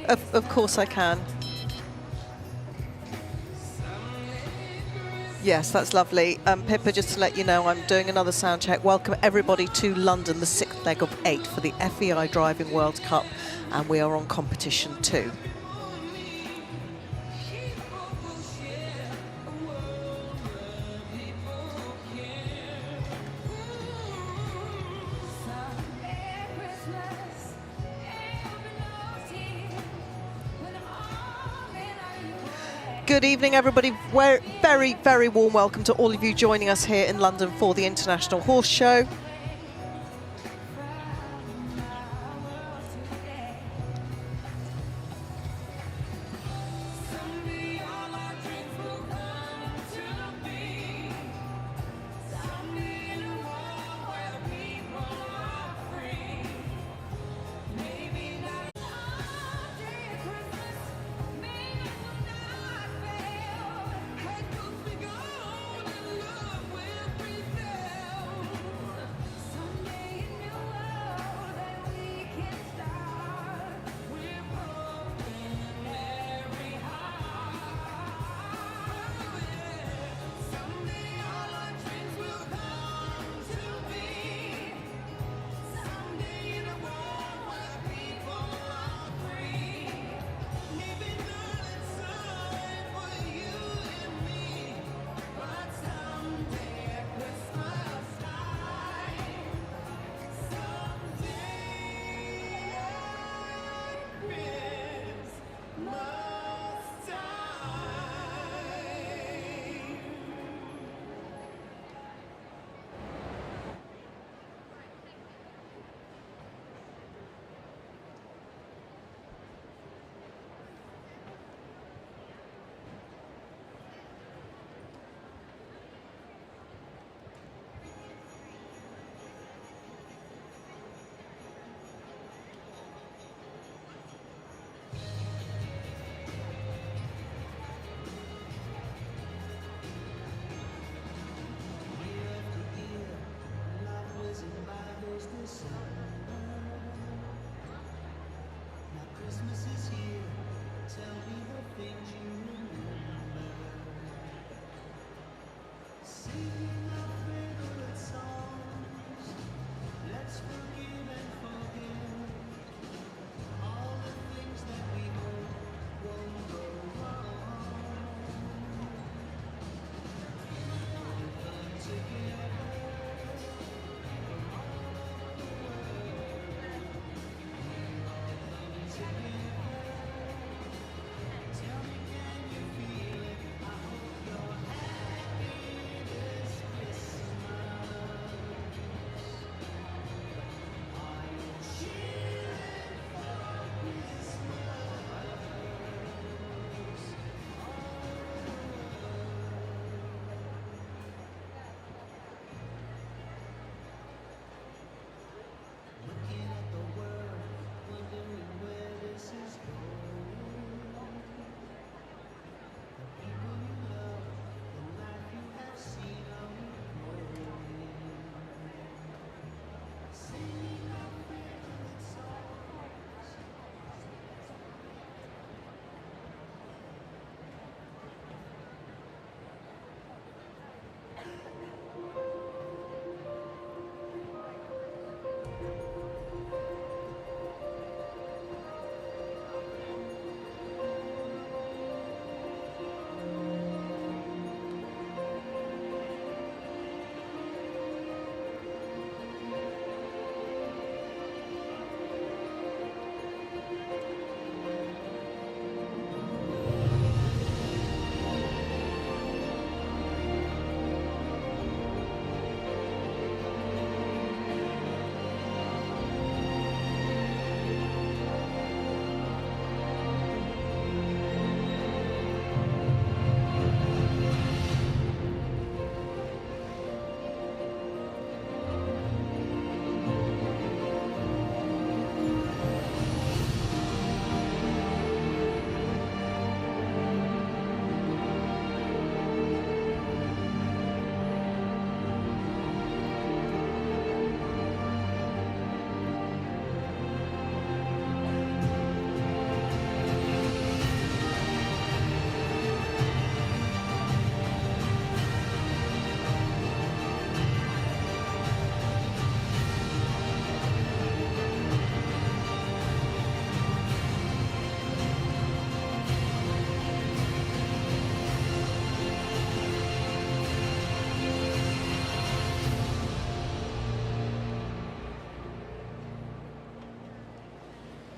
Of course I can. Yes, that's lovely. Pippa, just to let you know, I'm doing another sound check. Welcome everybody to London, the 6th leg of 8 for the FEI Driving World Cup, and we are on competition 2. Good evening, everybody. Very, very warm welcome to all of you joining us here in London for the International Horse Show.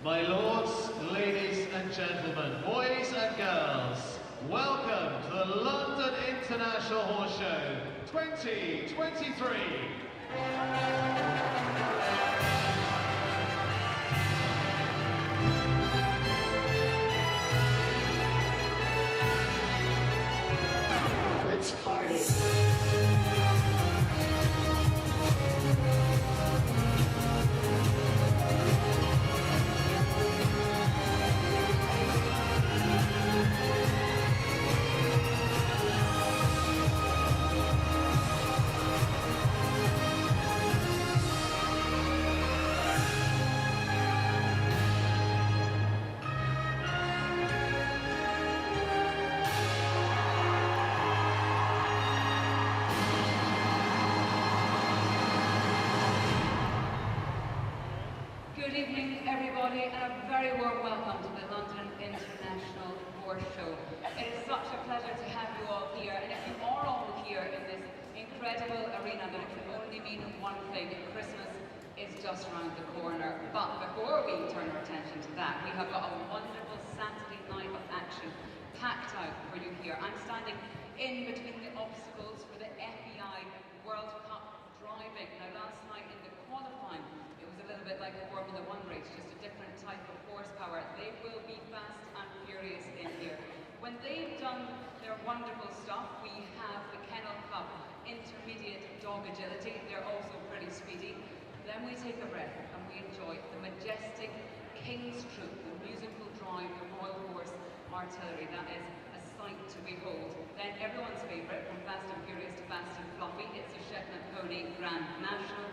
My lords, ladies and gentlemen, boys and girls, welcome to the London International Horse Show 2023. Let's party. Good evening, everybody, and a very warm welcome to the London International Horse Show. It is such a pleasure to have you all here, and if you are all here in this incredible arena, then it can only mean one thing: Christmas is just around the corner. But before we turn our attention to that, we have got a wonderful Saturday night of action packed out for you here. I'm standing in between the obstacles for the FEI World Cup driving. Now, last night in the qualifying, it was a little bit like a Formula One race, just a different type of horsepower. They will be fast and furious in here. When they've done their wonderful stuff, we have the Kennel Club Intermediate Dog Agility. They're also pretty speedy. Then we take a breath and we enjoy the majestic King's Troop, the musical drive, the Royal Horse Artillery. That is a sight to behold. Then everyone's favourite, from Fast and Furious to Fast and Fluffy, it's the Shetland Pony Grand National.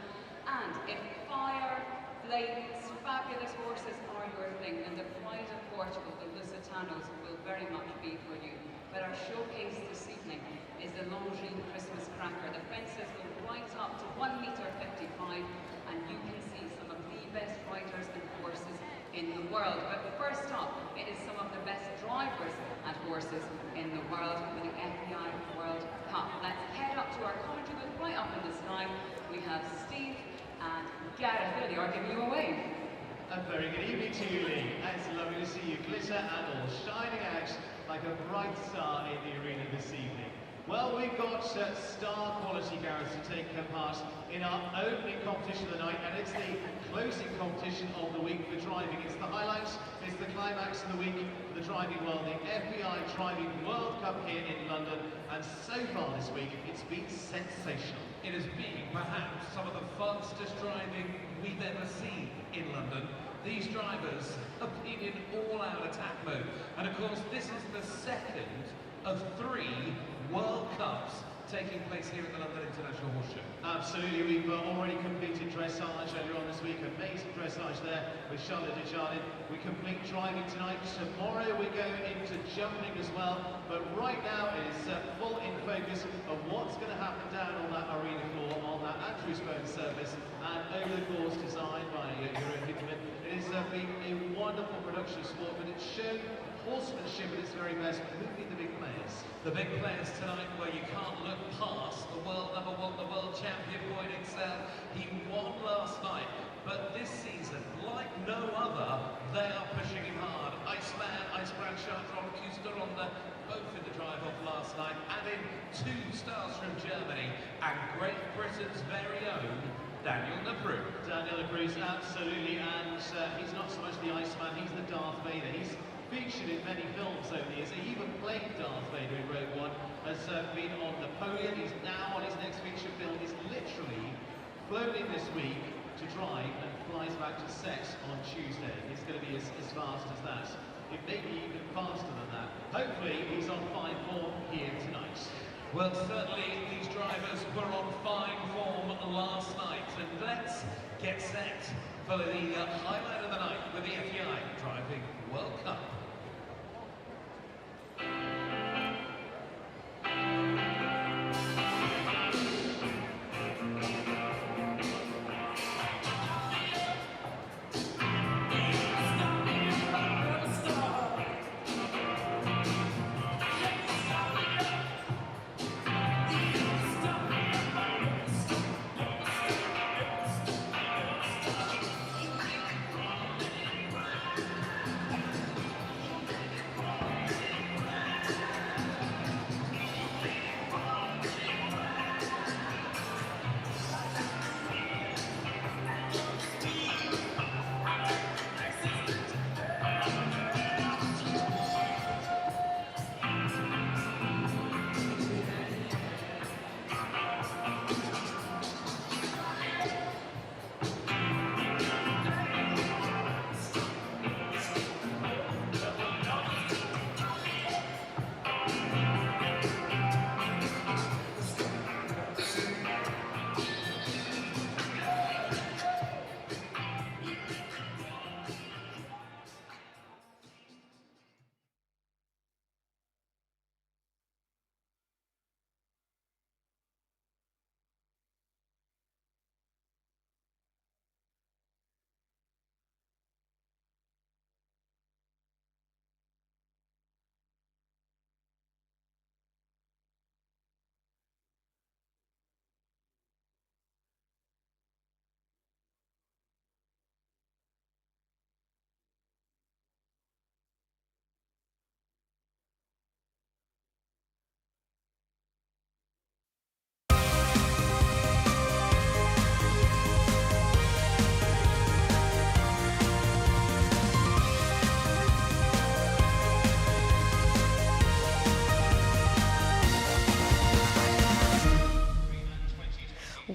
And if fire, flames, fabulous horses are your thing, then the pride of Portugal, the Lusitanos, will very much be for you. But our showcase this evening is the Longines Christmas Cracker. The fences go right up to 1.55 meters, and you can see some of the best riders and horses in the world. But first up, it is some of the best drivers and horses in the world for the FEI World Cup. Let's head up to our commentary booth right up in the sky. We have Steve and Gareth. There they are, giving you a wave. A very good evening to you, Lee. It's lovely to see you glitter and all shining out like a bright star in the arena this evening. Well, we've got star quality Gareth to take part in our opening competition of the night, and it's the closing competition of the week for driving. It's the highlights, it's the climax of the week for the driving world, the FEI Driving World Cup here in London, and so far this week it's been sensational. It has been perhaps some of the fastest driving we've ever seen in London. These drivers have been in all-out attack mode, and of course this is the second of 3 World Cups taking place here at the London International Horse Show. Absolutely, we've already completed dressage earlier on this week, amazing dressage there with Charlotte Desjardins. We complete driving tonight. Tomorrow we go into jumping as well, but right now it is full in focus of what's going to happen down on that arena floor, on that Andrews Bone surface, and over the course designed by Euro Hickman. It has been a wonderful production of sport, but it's shown horsemanship at its very best. Who will be the big players? The big players tonight, where you can't look past the world number 1, the world champion, Boyd Excel. He won last night, but this season, like no other, they are pushing him hard. Iceman, Ice Branchard, Ron Kuster-Ronda, both in the drive-off last night, adding 2 stars from Germany, and Great Britain's very own Daniel Napru. Daniel Napru, absolutely, and he's not so much the Iceman, he's the Darth Vader. He's featured in many films over the years. He even played Darth Vader in Rogue One, has been on Napoleon, he's now on his next feature film. He's literally flown in this week to drive and flies back to set on Tuesday. He's going to be as fast as that. It may be even faster than that. Hopefully he's on fine form here tonight. Well, certainly these drivers were on fine form last night, and let's get set for the highlight of the night with the FEI Driving World Cup.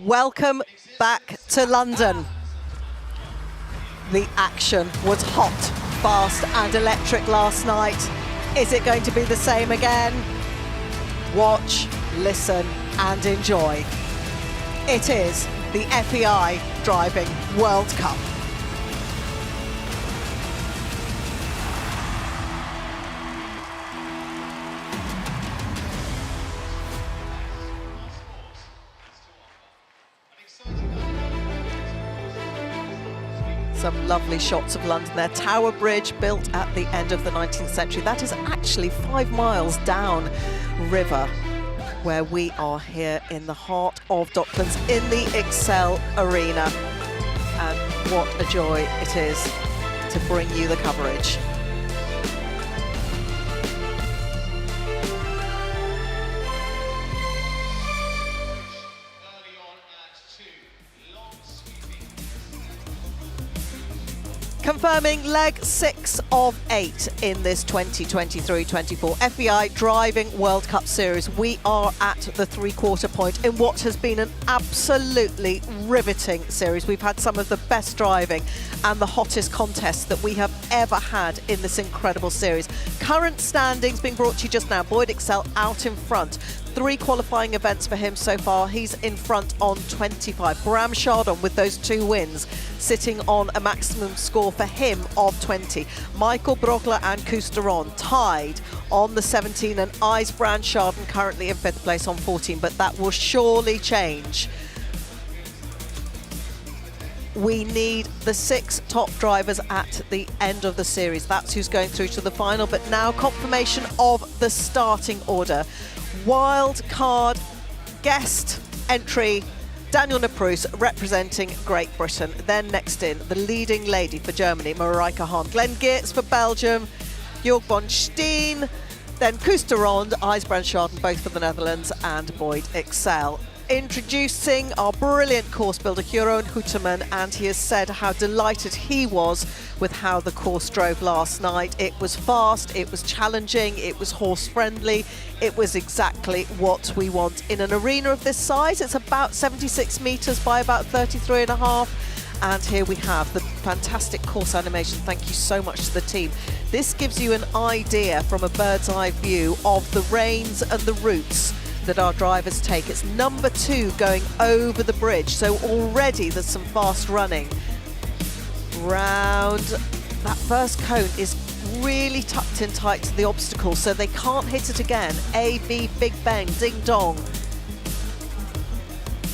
Welcome back to London. The action was hot, fast and electric last night. Is it going to be the same again? Watch, listen and enjoy. It is the FEI Driving World Cup. Some lovely shots of London there. Tower Bridge, built at the end of the 19th century. That is actually 5 miles down river, where we are here in the heart of Docklands in the Excel Arena. And what a joy it is to bring you the coverage. Confirming leg 6 of 8 in this 2023-24 FEI Driving World Cup Series. We are at the three-quarter point in what has been an absolutely riveting series. We've had some of the best driving and the hottest contests that we have ever had in this incredible series. Current standings being brought to you just now. Boyd Excel out in front. 3 qualifying events for him so far. He's in front on 25. Bram Chardon with those 2 wins, sitting on a maximum score for him of 20. Michael Brogler and Cousteron tied on the 17, and Brand Chardon currently in 5th place on 14, but that will surely change. We need the 6 top drivers at the end of the series. That's who's going through to the final, but now confirmation of the starting order. Wild card guest entry, Daniel Naprus representing Great Britain. Then next in, the leading lady for Germany, Marijke Hahn. Glenn Geertz for Belgium, Jörg von Steen. Then Cousteron, Brand Chardon, both for the Netherlands, and Boyd Excel. Introducing our brilliant course builder, Jeroen Houteman, and he has said how delighted he was with how the course drove last night. It was fast, it was challenging, it was horse friendly. It was exactly what we want in an arena of this size. It's about 76 metres by about 33.5. And here we have the fantastic course animation. Thank you so much to the team. This gives you an idea from a bird's eye view of the reins and the routes that our drivers take. It's number 2 going over the bridge, so already there's some fast running. Round that first cone is really tucked in tight to the obstacle, so they can't hit it again. A, B, big bang, ding dong.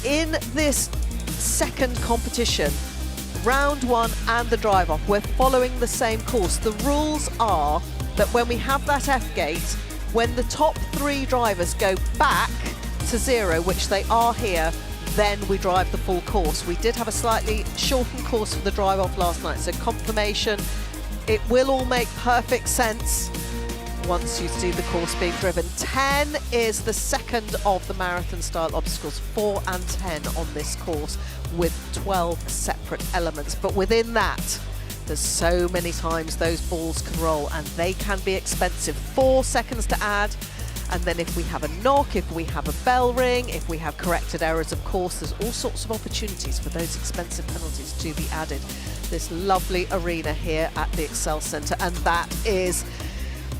In this second competition, round 1 and the drive off, we're following the same course. The rules are that when we have that F gate, when the top 3 drivers go back to 0, which they are here, then we drive the full course. We did have a slightly shortened course for the drive off last night, so confirmation, it will all make perfect sense once you see the course being driven. 10 is the second of the marathon style obstacles, 4 and 10 on this course with 12 separate elements. But within that, there's so many times those balls can roll, and they can be expensive. 4 seconds to add, and then if we have a knock, if we have a bell ring, if we have corrected errors, of course, there's all sorts of opportunities for those expensive penalties to be added. This lovely arena here at the Excel Centre, and that is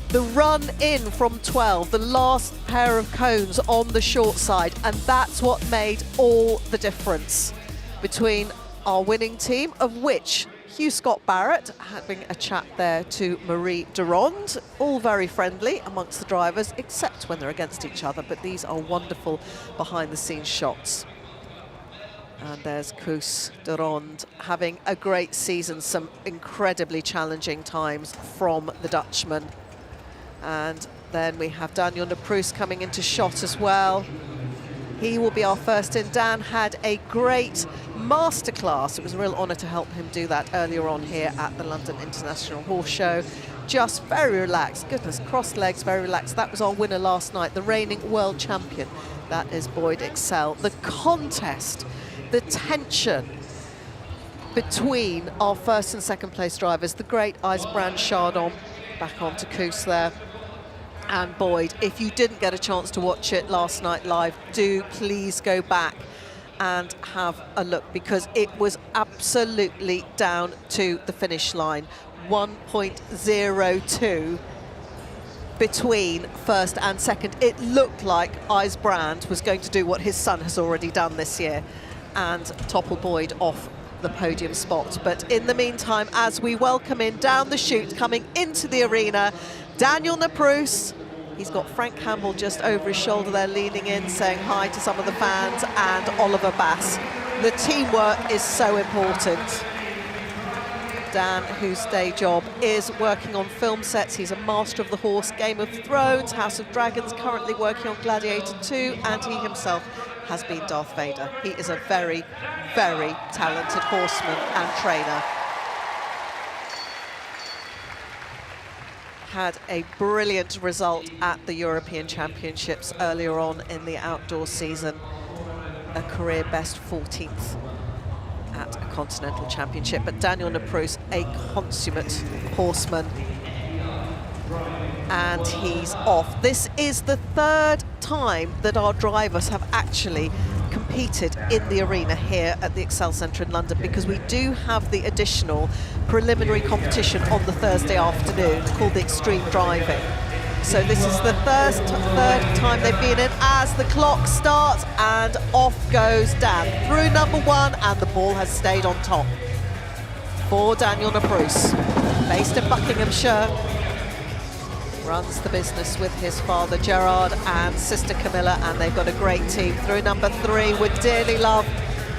the run in from 12, the last pair of cones on the short side, and that's what made all the difference between our winning team, of which Hugh Scott Barrett having a chat there to Marie Durand, all very friendly amongst the drivers, except when they're against each other, but these are wonderful behind-the-scenes shots. And there's Koos Durand having a great season, some incredibly challenging times from the Dutchman. And then we have Daniel Naprus coming into shot as well. He will be our first in. Dan had a great masterclass. It was a real honour to help him do that earlier on here at the London International Horse Show. Just very relaxed. Goodness, crossed legs, very relaxed. That was our winner last night, the reigning world champion. That is Boyd Excel. The contest, the tension between our first and second place drivers, the great Brand Chardon, back onto Koos there, and Boyd. If you didn't get a chance to watch it last night live, do please go back and have a look, because it was absolutely down to the finish line. 1.02 between first and second. It looked like IJsbrand was going to do what his son has already done this year and topple Boyd off the podium spot. But in the meantime, as we welcome in down the chute, coming into the arena, Daniel Napruis. He's got Frank Campbell just over his shoulder there, leaning in, saying hi to some of the fans, and Oliver Bass. The teamwork is so important. Dan, whose day job is working on film sets. He's a master of the horse, Game of Thrones, House of Dragons, currently working on Gladiator 2, and he himself has been Darth Vader. He is a very, very talented horseman and trainer. Had a brilliant result at the European Championships earlier on in the outdoor season. A career best 14th at a Continental Championship. But Daniel Napruis, a consummate horseman. And he's off. This is the third time that our drivers have actually competed in the arena here at the Excel Centre in London, because we do have the additional preliminary competition on the Thursday afternoon called the Extreme Driving. So this is the third time they've been in, as the clock starts, and off goes Dan through number 1, and the ball has stayed on top for Daniel Napruis, based in Buckinghamshire. Runs the business with his father Gerard and sister Camilla, and they've got a great team. Through number 3, would dearly love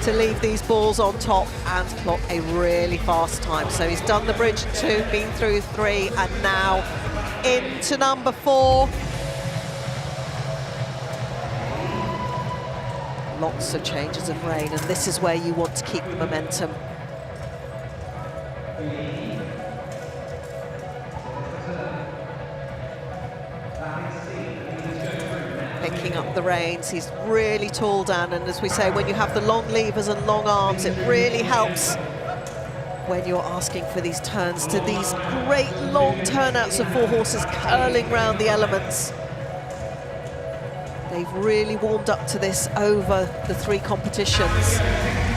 to leave these balls on top and clock a really fast time. So he's done the bridge 2, been through 3, and now into number 4. Lots of changes of rein, and this is where you want to keep the momentum. Picking up the reins, he's really tall, Dan, and as we say, when you have the long levers and long arms, it really helps when you're asking for these turns to these great long turnouts of 4 horses curling round the elements. They've really warmed up to this over the 3 competitions.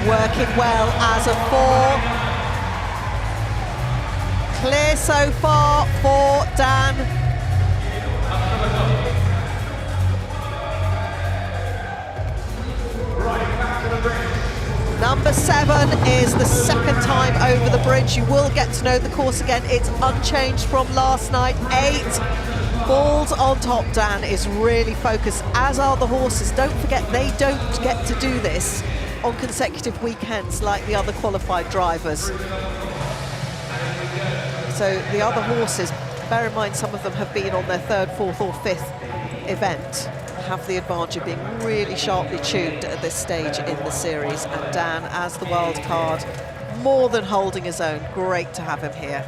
Working well as a 4. Clear so far for Dan. Number 7 is the second time over the bridge. You will get to know the course again. It's unchanged from last night. 8 balls on top. Dan is really focused, as are the horses. Don't forget, they don't get to do this on consecutive weekends like the other qualified drivers. So the other horses, bear in mind some of them have been on their 3rd, 4th or 5th event, have the advantage of being really sharply tuned at this stage in the series. And Dan, as the wild card, more than holding his own. Great to have him here.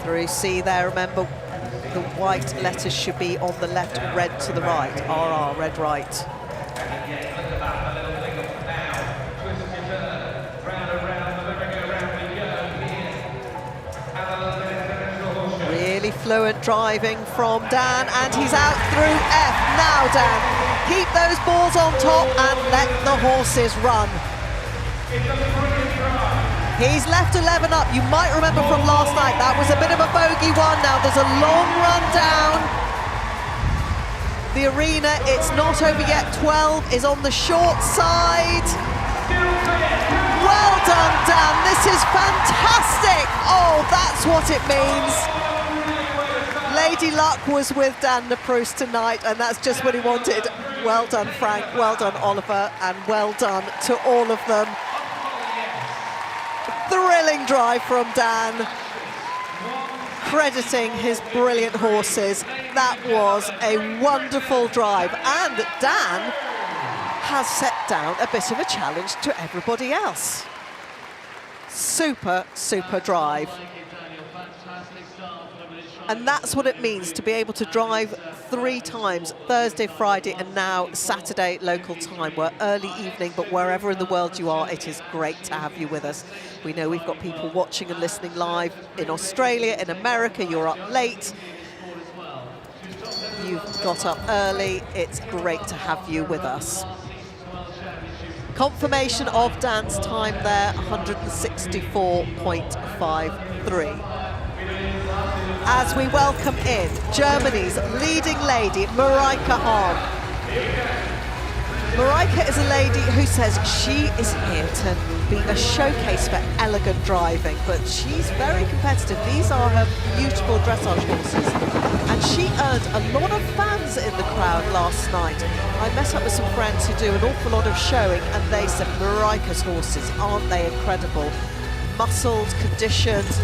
Through C there, remember the white letters should be on the left, red to the right. RR, red right. Really fluent driving from Dan, and he's out through F. Now, Dan, keep those balls on top and let the horses run. He's left 11 up. You might remember from last night, that was a bit of a bogey one. Now there's a long run down the arena. It's not over yet. 12 is on the short side. Well done, Dan. This is fantastic. Oh, that's what it means. Lady Luck was with Dan Napruis tonight, and that's just what he wanted. Well done, Frank. Well done, Oliver. And well done to all of them. Thrilling drive from Dan, crediting his brilliant horses. That was a wonderful drive, and Dan has set down a bit of a challenge to everybody else. Super, super drive. And that's what it means to be able to drive 3 times, Thursday, Friday, and now Saturday local time. We're early evening, but wherever in the world you are, it is great to have you with us. We know we've got people watching and listening live in Australia, in America. You're up late. you've got up early. It's great to have you with us. Confirmation of Dan's time there, 164.53. As we welcome in Germany's leading lady, Mareike Hahn. Mareike is a lady who says she is here to be a showcase for elegant driving, but she's very competitive. These are her beautiful dressage horses, and she earned a lot of fans in the crowd last night. I met up with some friends who do an awful lot of showing, and they said, Mareike's horses, aren't they incredible? Muscled, conditioned,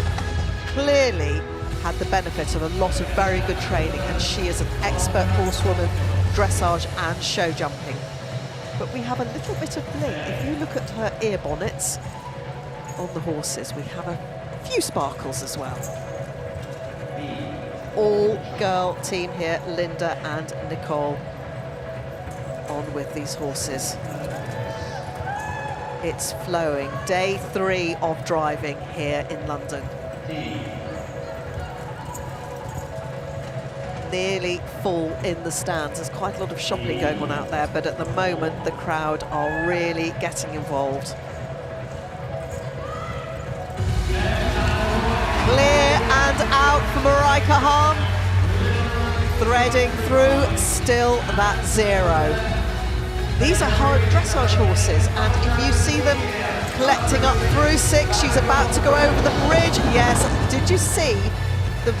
clearly had the benefit of a lot of very good training, and she is an expert horsewoman, dressage and show jumping. But we have a little bit of bling. If you look at her ear bonnets on the horses, we have a few sparkles as well. All-girl team here, Linda and Nicole, on with these horses. It's flowing. Day 3 of driving here in London. Nearly full in the stands. There's quite a lot of shopping going on out there, but at the moment the crowd are really getting involved. Clear and out for Mareike Hahn. Threading through, still that 0. These are hard dressage horses, and if you see them collecting up through 6, she's about to go over the bridge. Yes, did you see the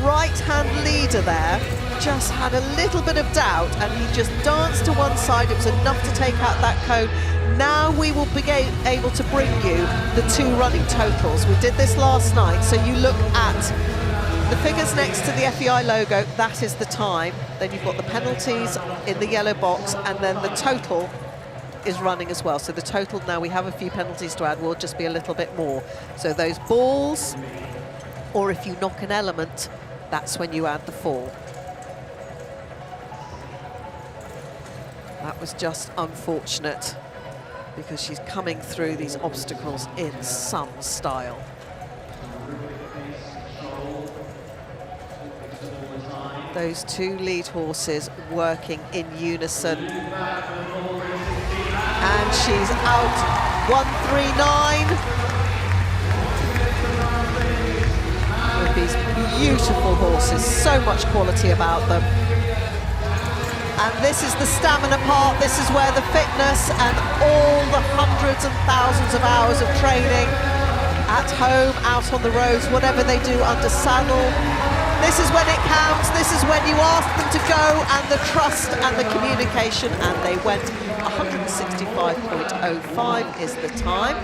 right-hand leader there just had a little bit of doubt, and he just danced to one side. It was enough to take out that cone. Now we will be able to bring you the 2 running totals. We did this last night, so you look at the figures next to the FEI logo, that is the time. Then you've got the penalties in the yellow box, and then the total is running as well. So the total, now we have a few penalties to add, will just be a little bit more. So those balls, or if you knock an element, that's when you add the fall. That was just unfortunate, because she's coming through these obstacles in some style. Those 2 lead horses working in unison. And she's out, 139. With these beautiful horses, so much quality about them. And this is the stamina part. This is where the fitness and all the hundreds and thousands of hours of training at home, out on the roads, whatever they do under saddle. This is when it counts. This is when you ask them to go, and the trust and the communication. And they went 165.05 is the time.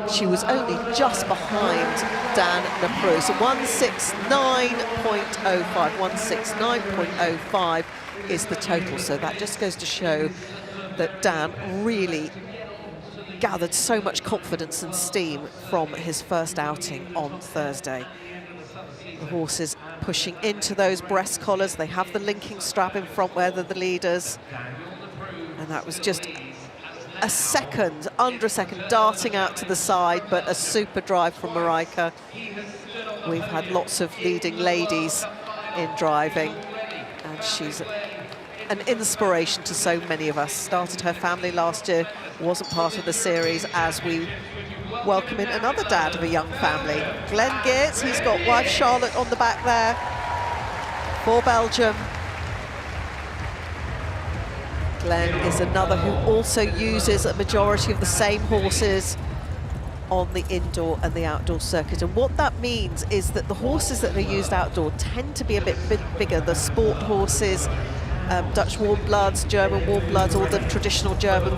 She was only just behind Dan Napru, so 169.05, 169.05 is the total. So that just goes to show that Dan really gathered so much confidence and steam from his first outing on Thursday. The horses pushing into those breast collars. They have the linking strap in front where they're the leaders. And that was just a second, under a second, darting out to the side, but a super drive from Mareike. We've had lots of leading ladies in driving, and she's an inspiration to so many of us. Started her family last year, wasn't part of the series, as we welcome in another dad of a young family. Glenn Geertz, he's got wife Charlotte on the back there for Belgium. Glenn is another who also uses a majority of the same horses on the indoor and the outdoor circuit. And what that means is that the horses that are used outdoor tend to be a bit bigger. The sport horses, Dutch warm bloods, German warm bloods, all the traditional German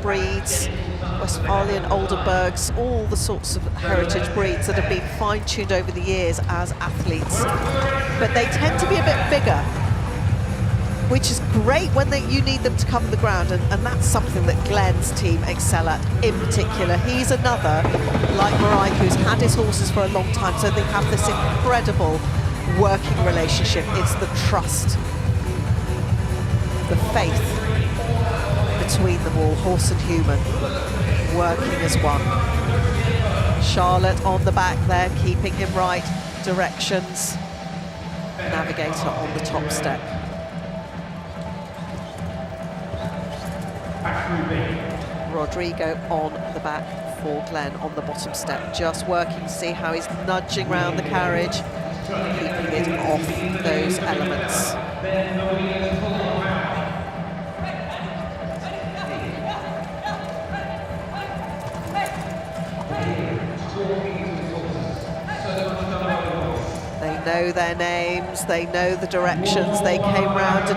breeds, Westphalian Oldenburgs, all the sorts of heritage breeds that have been fine-tuned over the years as athletes. But they tend to be a bit bigger, which is great when you need them to cover the ground, and that's something that Glenn's team excel at in particular. He's another, like Mareike, who's had his horses for a long time, so they have this incredible working relationship. It's the trust, the faith between them all, horse and human, working as one. Charlotte on the back there, keeping him right directions. navigator on the top step. Rodrigo on the back for Glenn on the bottom step, just working to see how he's nudging round the carriage, keeping it off those elements. They know their names, they know the directions. They came round a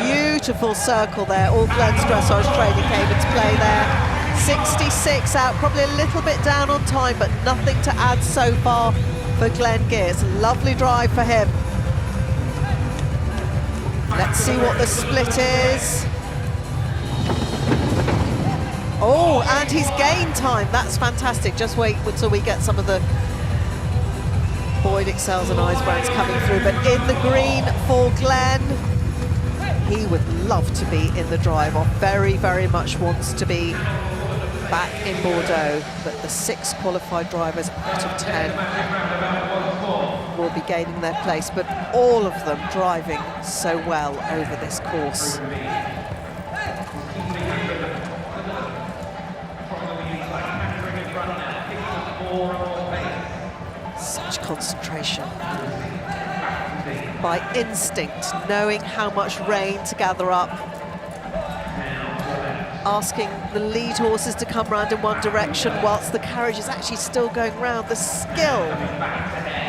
beautiful circle there. All Glenn's dressage training came into play there. 66 out, probably a little bit down on time, but nothing to add so far for Glenn Gears. Lovely drive for him. Let's see what the split is. Oh, and he's gained time. That's fantastic. Just wait until we get some of the Boyd Excels and Isebrands coming through. But in the green for Glenn. He would love to be in the drive-off. Very, very much wants to be back in Bordeaux. But the 6 qualified drivers out of 10 will be gaining their place. But all of them driving so well over this course. Such concentration. By instinct, knowing how much rain to gather up. Asking the lead horses to come round in one direction whilst the carriage is actually still going round. The skill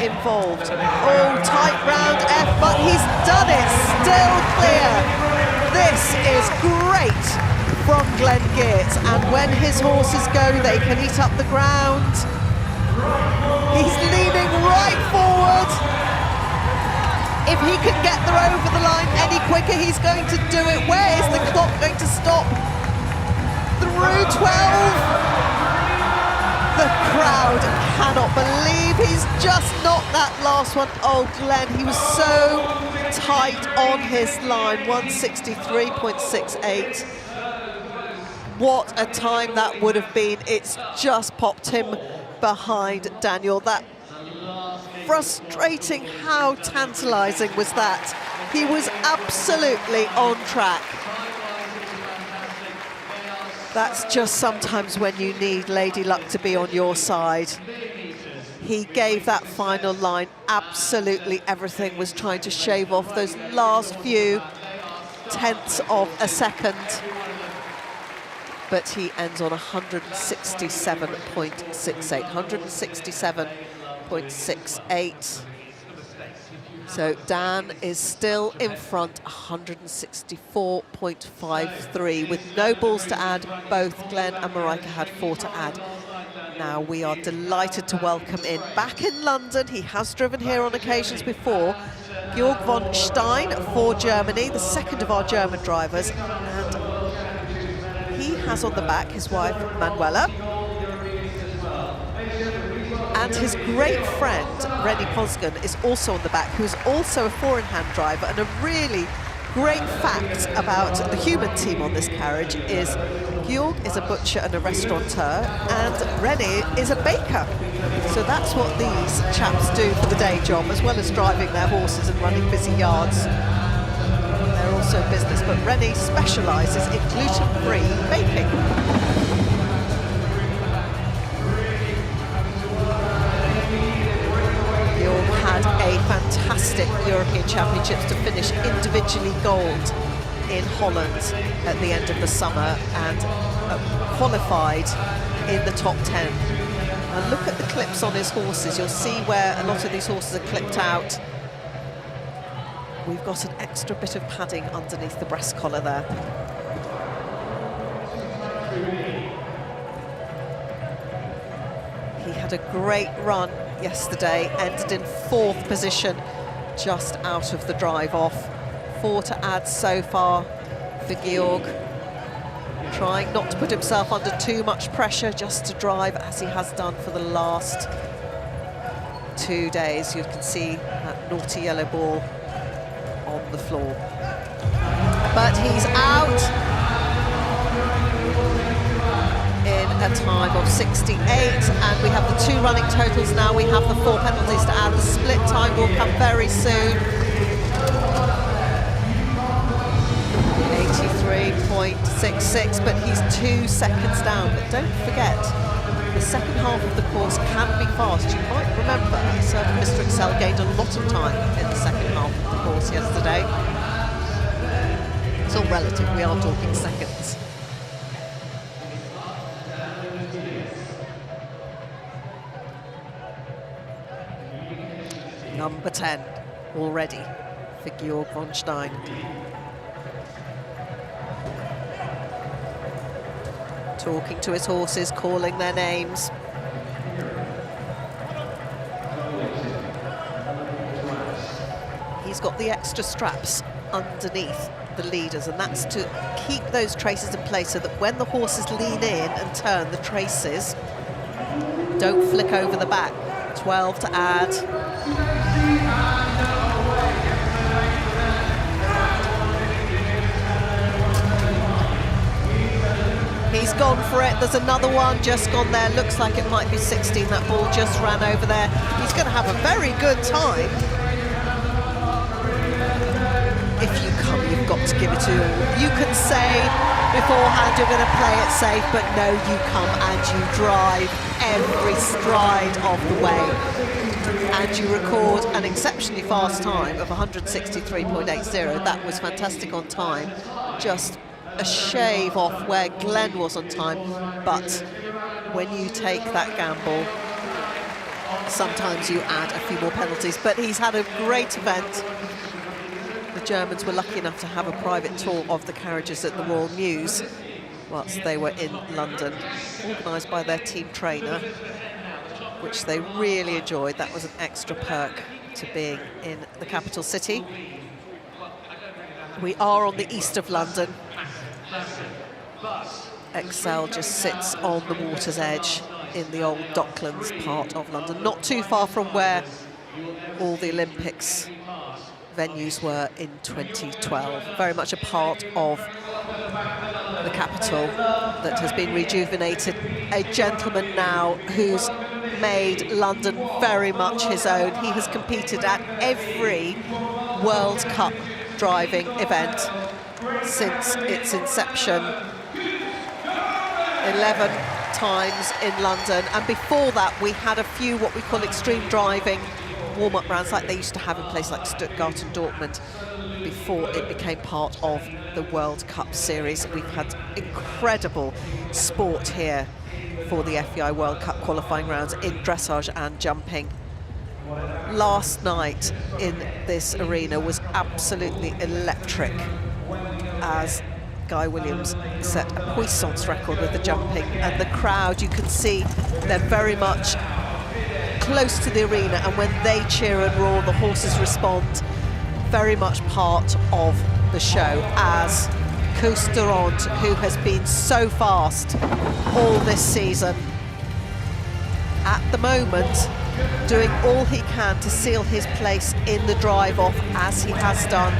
involved. Oh, tight round F, but he's done it, still clear. This is great from Glenn Geertz, and when his horses go, they can eat up the ground. He's leaning right forward. If he can get there over the line any quicker, he's going to do it. Where is the clock going to stop? Through 12. The crowd cannot believe he's just knocked that last one. Oh, Glenn, he was so tight on his line. 163.68. What a time that would have been. It's just popped him behind Daniel. That frustrating. How tantalising was that? He was absolutely on track. That's just sometimes when you need Lady Luck to be on your side. He gave that final line absolutely everything, was trying to shave off those last few tenths of a second. But he ends on 167.68, 167.68. So Dan is still in front, 164.53. With no balls to add, both Glenn and Marika had 4 to add. Now we are delighted to welcome in, back in London, he has driven here on occasions before, Georg von Stein for Germany, the second of our German drivers. And he has on the back his wife, Manuela. And his great friend, Rennie Posgen, is also on the back, who's also a four-in-hand driver. And a really great fact about the human team on this carriage is Georg is a butcher and a restaurateur, and Rennie is a baker. So that's what these chaps do for the day job, as well as driving their horses and running busy yards. They're also business, but Rennie specialises in gluten-free baking. Had a fantastic European Championships to finish individually gold in Holland at the end of the summer, and qualified in the top 10. And look at the clips on his horses. You'll see where a lot of these horses are clipped out. We've got an extra bit of padding underneath the breast collar there. He had a great run yesterday, ended in 4th position, just out of the drive-off. 4 to add so far for Georg. Trying not to put himself under too much pressure, just to drive as he has done for the last 2 days. You can see that naughty yellow ball on the floor. But he's out in a time of 68, and we have the 2 running totals now. We have the 4 penalties to add. The split time will come very soon. 83.66, but he's 2 seconds down. But don't forget, the second half of the course can be fast. You might remember certain Mr. Excel gained a lot of time in the second half of the course yesterday. It's all relative, we are talking seconds. Number 10 already for Georg von Stein. Talking to his horses, calling their names. He's got the extra straps underneath the leaders, and that's to keep those traces in place so that when the horses lean in and turn, the traces don't flick over the back. 12 to add. He's gone for it. There's another one just gone there. Looks like it might be 16. That ball just ran over there. He's going to have a very good time. If you come, you've got to give it to him. You can say beforehand you're going to play it safe, but no, you come and you drive every stride of the way. And you record an exceptionally fast time of 163.80. That was fantastic on time. Just a shave off where Glenn was on time, but when you take that gamble, sometimes you add a few more penalties. But he's had a great event. The Germans were lucky enough to have a private tour of the carriages at the Royal Mews whilst they were in London, organised by their team trainer, which they really enjoyed. That was an extra perk to being in the capital city. We are on the east of London. Excel just sits on the water's edge in the old Docklands part of London, not too far from where all the Olympics venues were in 2012. Very much a part of the capital that has been rejuvenated. A gentleman now who's made London very much his own. He has competed at every World Cup driving event since its inception. 11 times in London, and before that we had a few what we call extreme driving warm-up rounds like they used to have in places like Stuttgart and Dortmund before it became part of the World Cup series. We've had incredible sport here for the FEI World Cup qualifying rounds in dressage and jumping. Last night in this arena was absolutely electric as Guy Williams set a puissance record with the jumping, and the crowd, you can see they're very much close to the arena, and when they cheer and roar, the horses respond. Very much part of the show, as Koos de Ronde, who has been so fast all this season, at the moment doing all he can to seal his place in the drive-off, as he has done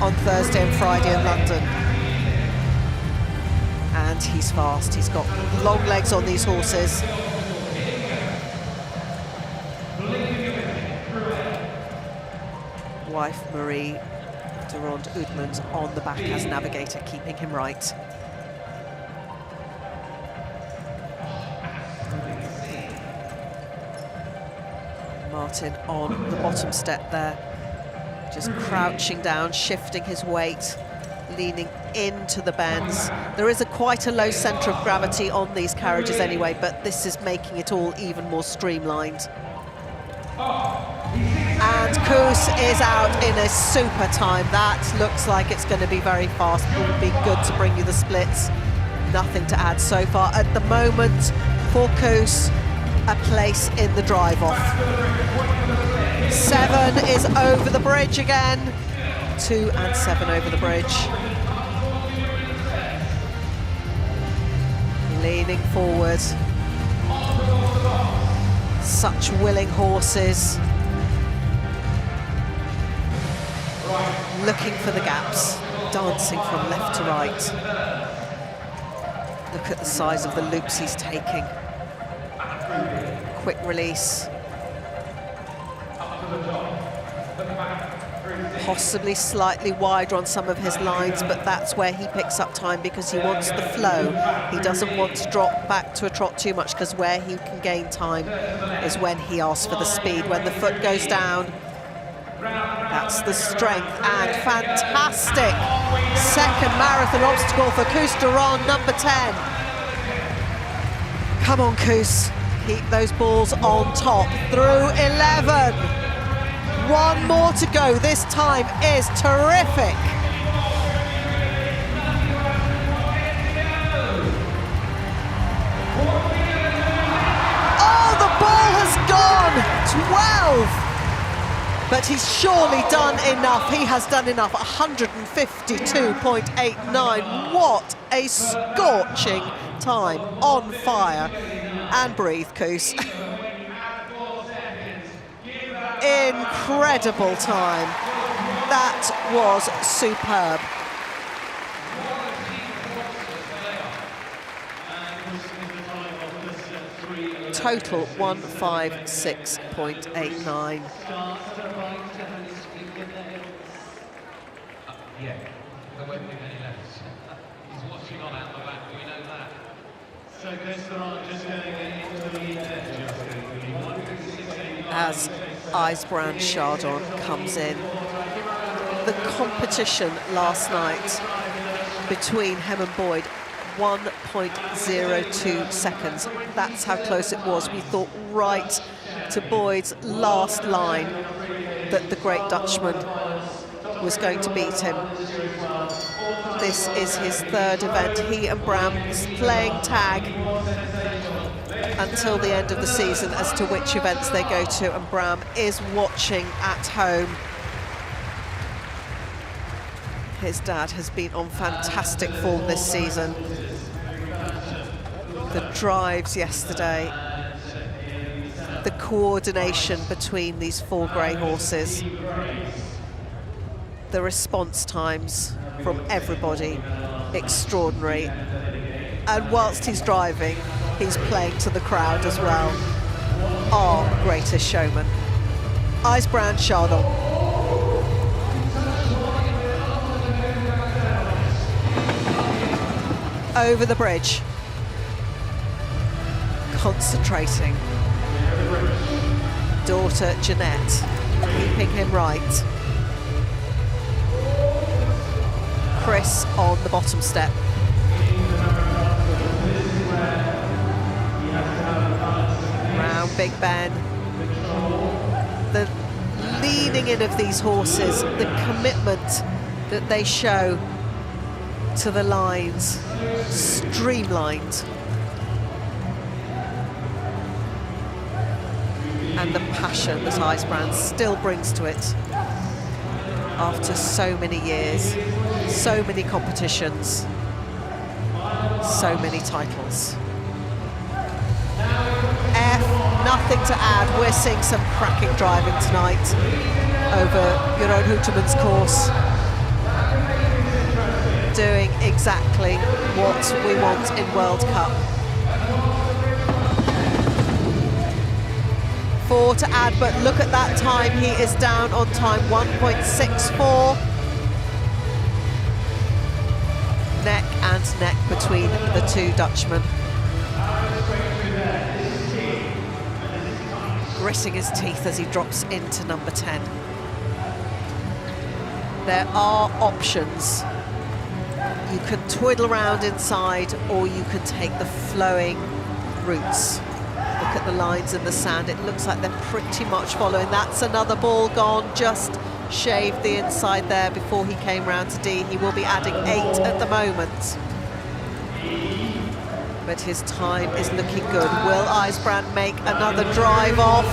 on Thursday and Friday in London. And he's fast, he's got long legs on these horses. Wife Marie de Ronde Oudmans on the back as navigator, keeping him right. Martin on the bottom step there, just crouching down, shifting his weight, leaning into the bends. There is quite a low centre of gravity on these carriages anyway, but this is making it all even more streamlined. And Koos is out in a super time. That looks like it's going to be very fast. It will be good to bring you the splits. Nothing to add so far at the moment for Koos. A place in the drive-off. 7 is over the bridge again. 2 and 7 over the bridge. Leaning forward. Such willing horses. Looking for the gaps, dancing from left to right. Look at the size of the loops he's taking. Quick release. Possibly slightly wider on some of his lines, but that's where he picks up time because he wants the flow. He doesn't want to drop back to a trot too much, because where he can gain time is when he asks for the speed. When the foot goes down, that's the strength. And fantastic second marathon obstacle for Koos Duran, number 10. Come on, Koos, keep those balls on top. Through 11. One more to go. This time is terrific. Oh, the ball has gone. 12. But he's surely done enough. He has done enough. 152.89. What a scorching time. On fire. And breathe, Koos. Incredible time. That was superb. Total 156.89. Yeah, there won't be many left. He's watching on out the back, we know that. So Koos Duran just going into the As IJsbrand Chardon comes in. The competition last night between him and Boyd, 1.02 seconds. That's how close it was. We thought right to Boyd's last line that the great Dutchman was going to beat him. This is his third event. He and Bram is playing tag until the end of the season as to which events they go to, and Bram is watching at home. His dad has been on fantastic form this season. The drives yesterday, the coordination between these four grey horses, the response times from everybody, extraordinary. And whilst he's driving, he's playing to the crowd as well. Our greatest showman. IJsbrand Chardon. Over the bridge. Concentrating. Daughter Jeanette keeping him right. Chris on the bottom step. Round Big Ben. The leaning in of these horses, the commitment that they show to the lines, streamlined. And the passion that IJsbrand still brings to it after so many years, so many competitions, so many titles. Nothing to add. We're seeing some cracking driving tonight over Jeroen Hoetemans' course. Doing exactly what we want in World Cup. 4 to add, but look at that time. He is down on time, 1.64. Neck and neck between the two Dutchmen. Gritting his teeth as he drops into number 10. There are options. You can twiddle around inside, or you can take the flowing routes. Look at the lines in the sand. It looks like they're pretty much following. That's another ball gone. Just shaved the inside there before he came round to D. He will be adding 8 at the moment. But his time is looking good. Will IJsbrand make another drive off?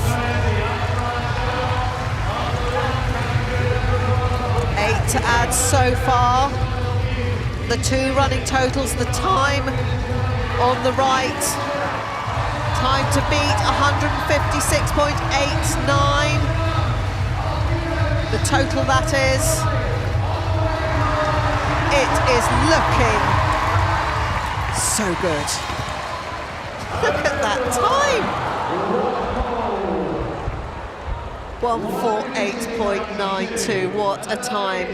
8 to add so far. The two running totals, the time on the right. Time to beat, 156.89. The total, that is. It is looking so good. Look at that time. 148.92, what a time.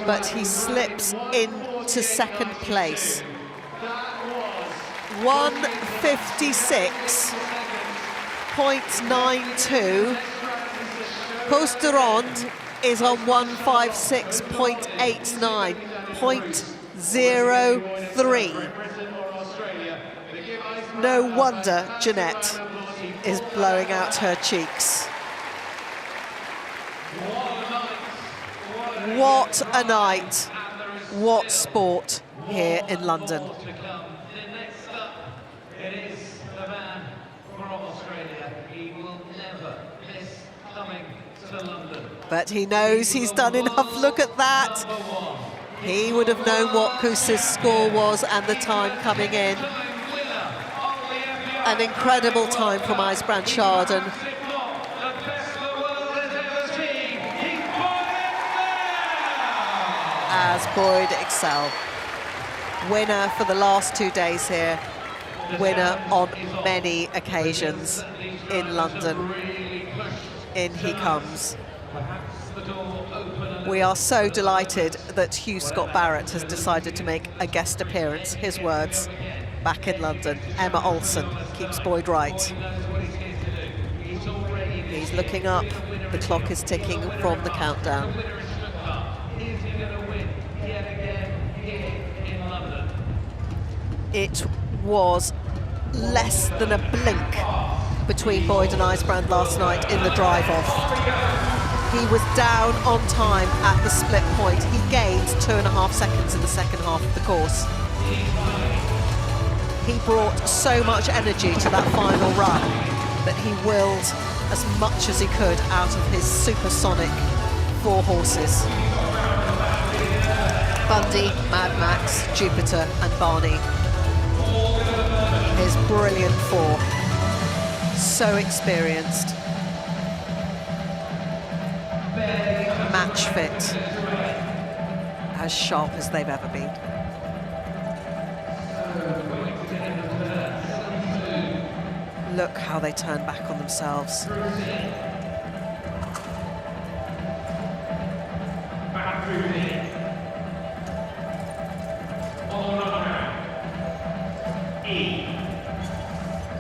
But he slips into second place. 156.92. Coste Ronde is on 156.89, 0.03. No wonder Jeanette is blowing out her cheeks. What a night, what sport here in London. Next up, it is the man from Australia. He will never miss coming to London. But he knows he's done enough. Look at that. He would have known what Kous's score was and the time coming in. An incredible time from IJsbrand Chardon. As Boyd Excel. Winner for the last 2 days here. Winner on many occasions in London. In he comes. We are so delighted that Hugh Scott-Barrett has decided to make a guest appearance, his words, back in London. Emma Olsen keeps Boyd right. He's looking up, the clock is ticking from the countdown. It was less than a blink between Boyd and IJsbrand last night in the drive-off. He was down on time at the split point. He gained 2.5 seconds in the second half of the course. He brought so much energy to that final run that he willed as much as he could out of his supersonic 4 horses. Bundy, Mad Max, Jupiter and Barney. His brilliant 4. So experienced. Match fit. As sharp as they've ever been. Look how they turn back on themselves.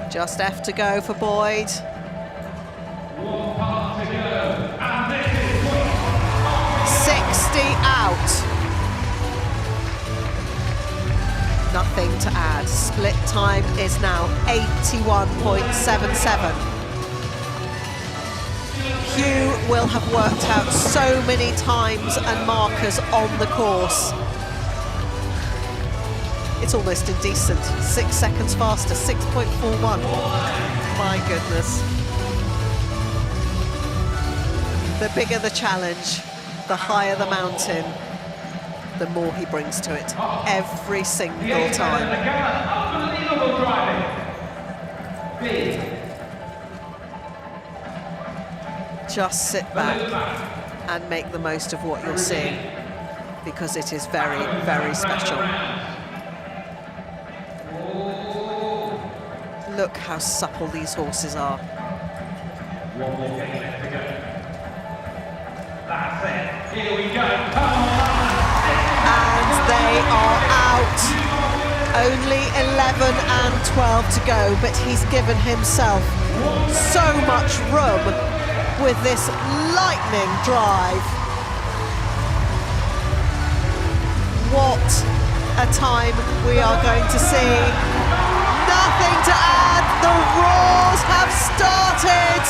Just F to go for Boyd. 60 out. Nothing to add. Split time is now 81.77. Hugh will have worked out so many times and markers on the course. It's almost indecent. 6 seconds faster, 6.41. My goodness. The bigger the challenge, the higher the mountain, the more he brings to it every single time. Unbelievable driving. Just sit back and make the most of what you're seeing, because it is very, very special. Look how supple these horses are. One more thing left to go. That's it. Here we go. Come on. And they are out. Only 11 and 12 to go, but he's given himself so much room with this lightning drive. What a time we are going to see. Nothing to add, the roars have started.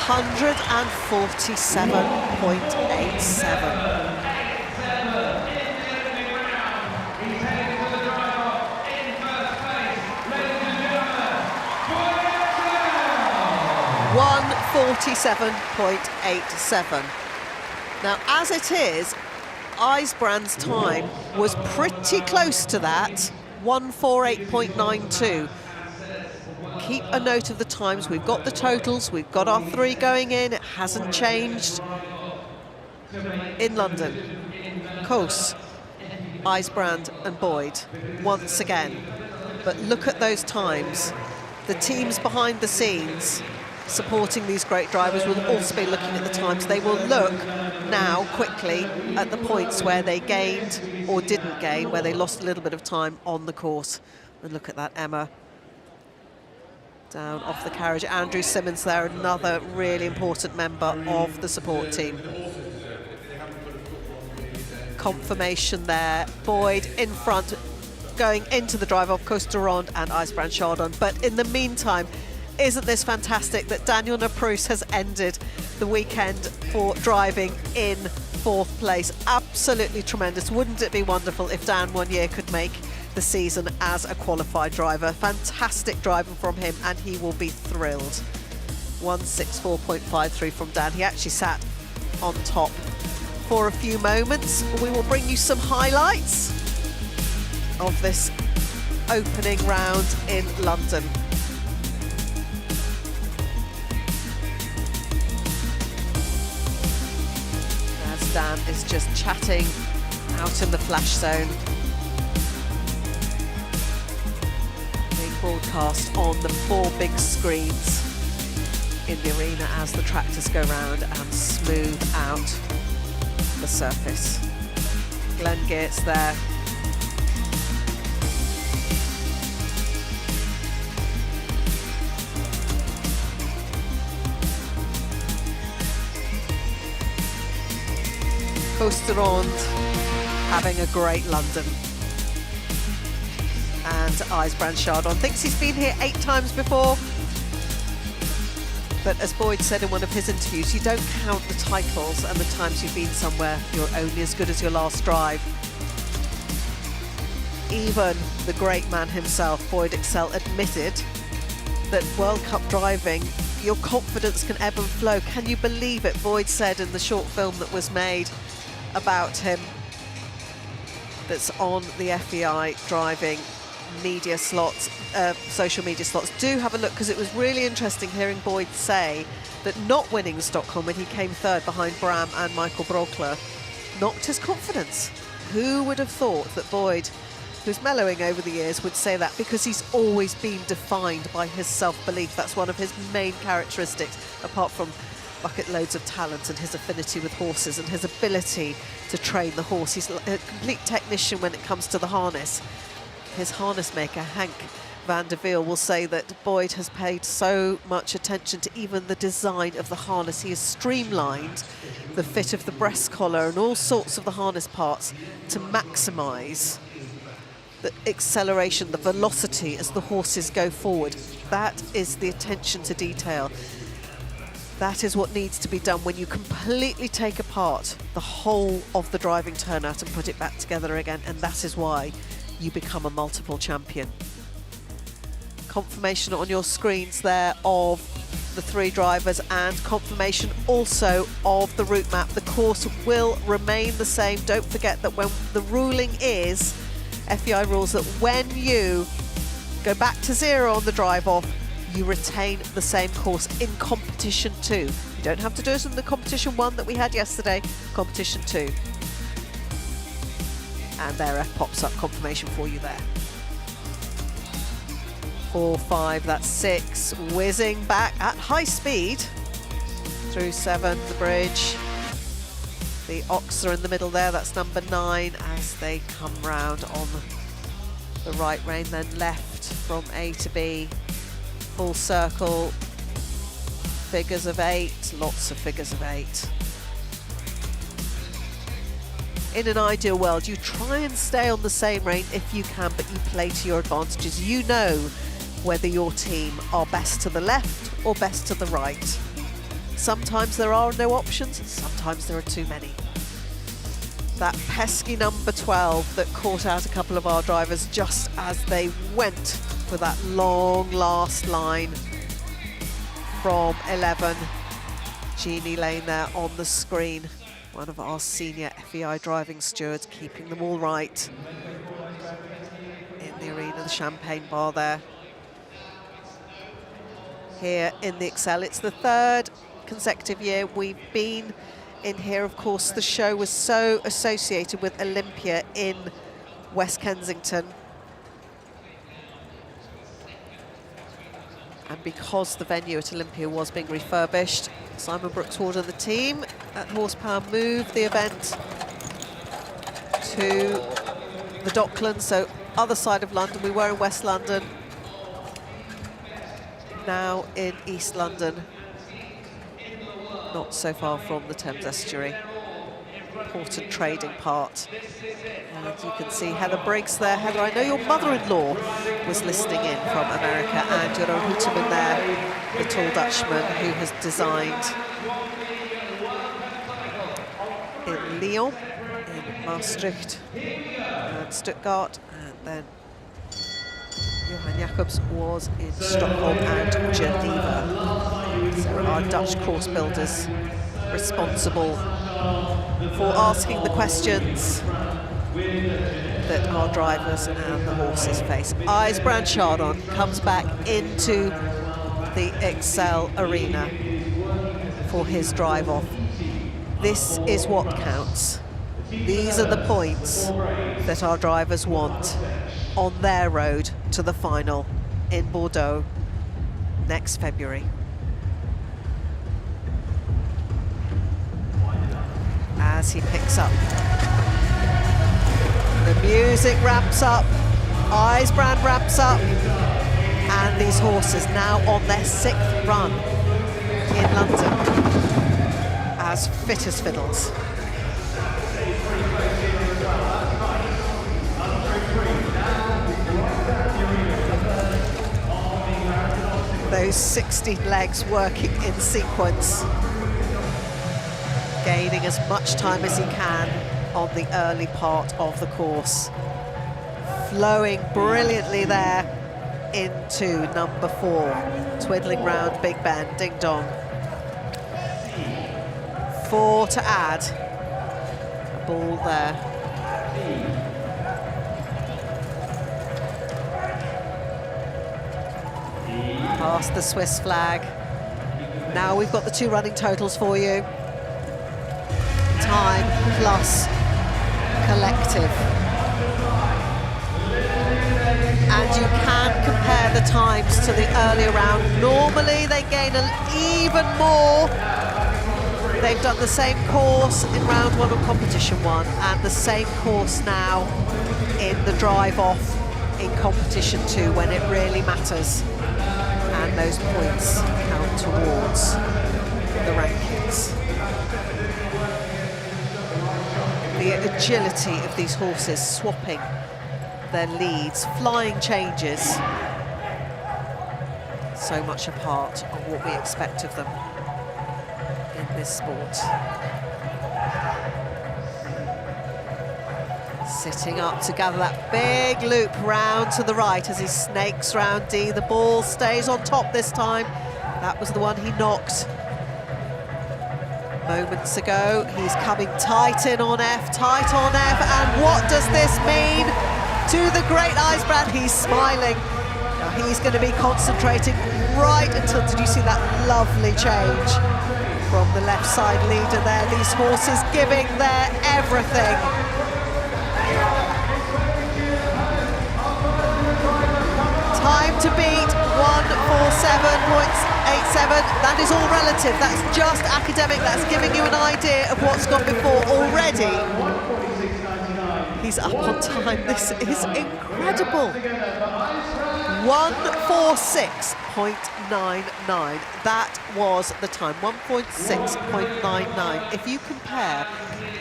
147.87. .87. Now, as it is, IJsbrand's time was pretty close to that, 148.92. Keep a note of the times. We've got the totals. We've got our 3 going in. It hasn't changed. In London, Kos, IJsbrand and Boyd once again. But look at those times. The teams behind the scenes supporting these great drivers will also be looking at the times. They will look now quickly at the points where they gained or didn't gain, where they lost a little bit of time on the course. And look at that, Emma down off the carriage. Andrew Simmons there, another really important member of the support team. Confirmation there, Boyd in front, going into the drive off, Costerond and IJsbrand Chardon. But in the meantime, isn't this fantastic that Daniel Naprus has ended the weekend for driving in 4th place? Absolutely tremendous. Wouldn't it be wonderful if Dan one year could make the season as a qualified driver? Fantastic driving from him, and he will be thrilled. 164.53 from Dan. He actually sat on top for a few moments. We will bring you some highlights of this opening round in London. As Dan is just chatting out in the flash zone, being broadcast on the 4 big screens in the arena as the tractors go round and smooth out the surface. Glenn Geertz there. Costerond having a great London. And IJsbrand Chardon thinks he's been here 8 times before. But as Boyd said in one of his interviews, you don't count the titles and the times you've been somewhere. You're only as good as your last drive. Even the great man himself, Boyd Excel, admitted that World Cup driving, your confidence can ebb and flow. Can you believe it? Boyd said in the short film that was made about him, that's on the FEI driving media slots, social media slots. Do have a look, because it was really interesting hearing Boyd say that not winning Stockholm when he came 3rd behind Bram and Michael Brockler knocked his confidence. Who would have thought that Boyd, who's mellowing over the years, would say that, because he's always been defined by his self-belief. That's one of his main characteristics, apart from bucket loads of talent and his affinity with horses and his ability to train the horse. He's a complete technician when it comes to the harness. His harness maker, Hank van der Wiel, will say that Boyd has paid so much attention to even the design of the harness. He has streamlined the fit of the breast collar and all sorts of the harness parts to maximise the acceleration, the velocity as the horses go forward. That is the attention to detail. That is what needs to be done when you completely take apart the whole of the driving turnout and put it back together again, and that is why you become a multiple champion. Confirmation on your screens there of the 3 drivers, and confirmation also of the route map. The course will remain the same. Don't forget that when the ruling is, FEI rules, that when you go back to 0 on the drive off, you retain the same course in competition 2. You don't have to do it in the competition 1 that we had yesterday, competition 2. And there pops up confirmation for you there. 4, 5, that's 6, whizzing back at high speed through 7, the bridge. The Oxer in the middle there, that's number 9, as they come round on the right rein, then left from A to B. Full circle, figures of 8, lots of figures of 8. In an ideal world, you try and stay on the same rein if you can, but you play to your advantages. You know whether your team are best to the left or best to the right. Sometimes there are no options, sometimes there are too many. That pesky number 12 that caught out a couple of our drivers just as they went for that long last line from 11. Jeannie Lane there on the screen, one of our senior FEI driving stewards, keeping them all right in the arena, the champagne bar there. Here in the Excel, it's the 3rd consecutive year we've been in here. Of course, the show was so associated with Olympia in West Kensington. And because the venue at Olympia was being refurbished. Simon Brooks-Ward and the team at Horsepower moved the event to the Docklands, so other side of London. We were in West London, now in East London, not so far from the Thames Estuary. Important trading part. And you can see Heather Briggs there. Heather, I know your mother-in-law was listening in from America, and Jeroen Houteman there, the tall Dutchman who has designed in Lyon, in Maastricht, and Stuttgart, and then Johan Jacobs was in Stockholm and Geneva. So our Dutch course builders responsible for asking the questions that our drivers and the horses face. Ijs Branchardon comes back into the Excel Arena for his drive-off. This is what counts. These are the points that our drivers want on their road to the final in Bordeaux next February. As he picks up, the music ramps up, Ijsbrand ramps up, and these horses now on their 6th run in London, as fit as fiddles. Those 16 legs working in sequence, gaining as much time as he can on the early part of the course. Flowing brilliantly there into number 4, twiddling round Big Ben, Ding Dong. 4 to add, a ball there. Past the Swiss flag. Now we've got the 2 running totals for you. Time plus collective. And you can compare the times to the earlier round. Normally they gain even more. They've done the same course in round 1 of competition 1 and the same course now in the drive-off in competition 2 when it really matters. And those points count towards the rankings. The agility of these horses swapping their leads, flying changes, so much a part of what we expect of them in this sport. Sitting up to gather that big loop round to the right as he snakes round D. The ball stays on top this time. That was the one he knocked moments ago. He's coming tight in on F, and what does this mean to the great Ijsbrand? He's smiling. Now he's going to be concentrating right until, did you see that lovely change from the left side leader there? These horses giving their everything. Time to beat 1:47.87. That is all relative. That's just academic. That's giving you an idea of what's gone before already. He's up on time. This is incredible. 1:46.99. That was the time. 1:46.99. If you compare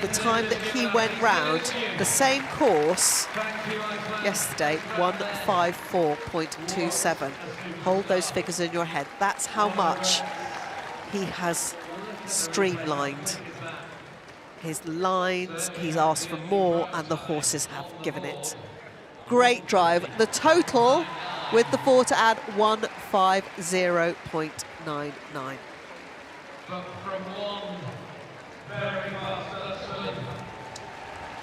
the time that he went round the same course yesterday, 1:54.27. Hold those figures in your head. That's how much he has streamlined his lines. He's asked for more, and the horses have given it. Great drive. The total with the 4 to add, 1:50.99.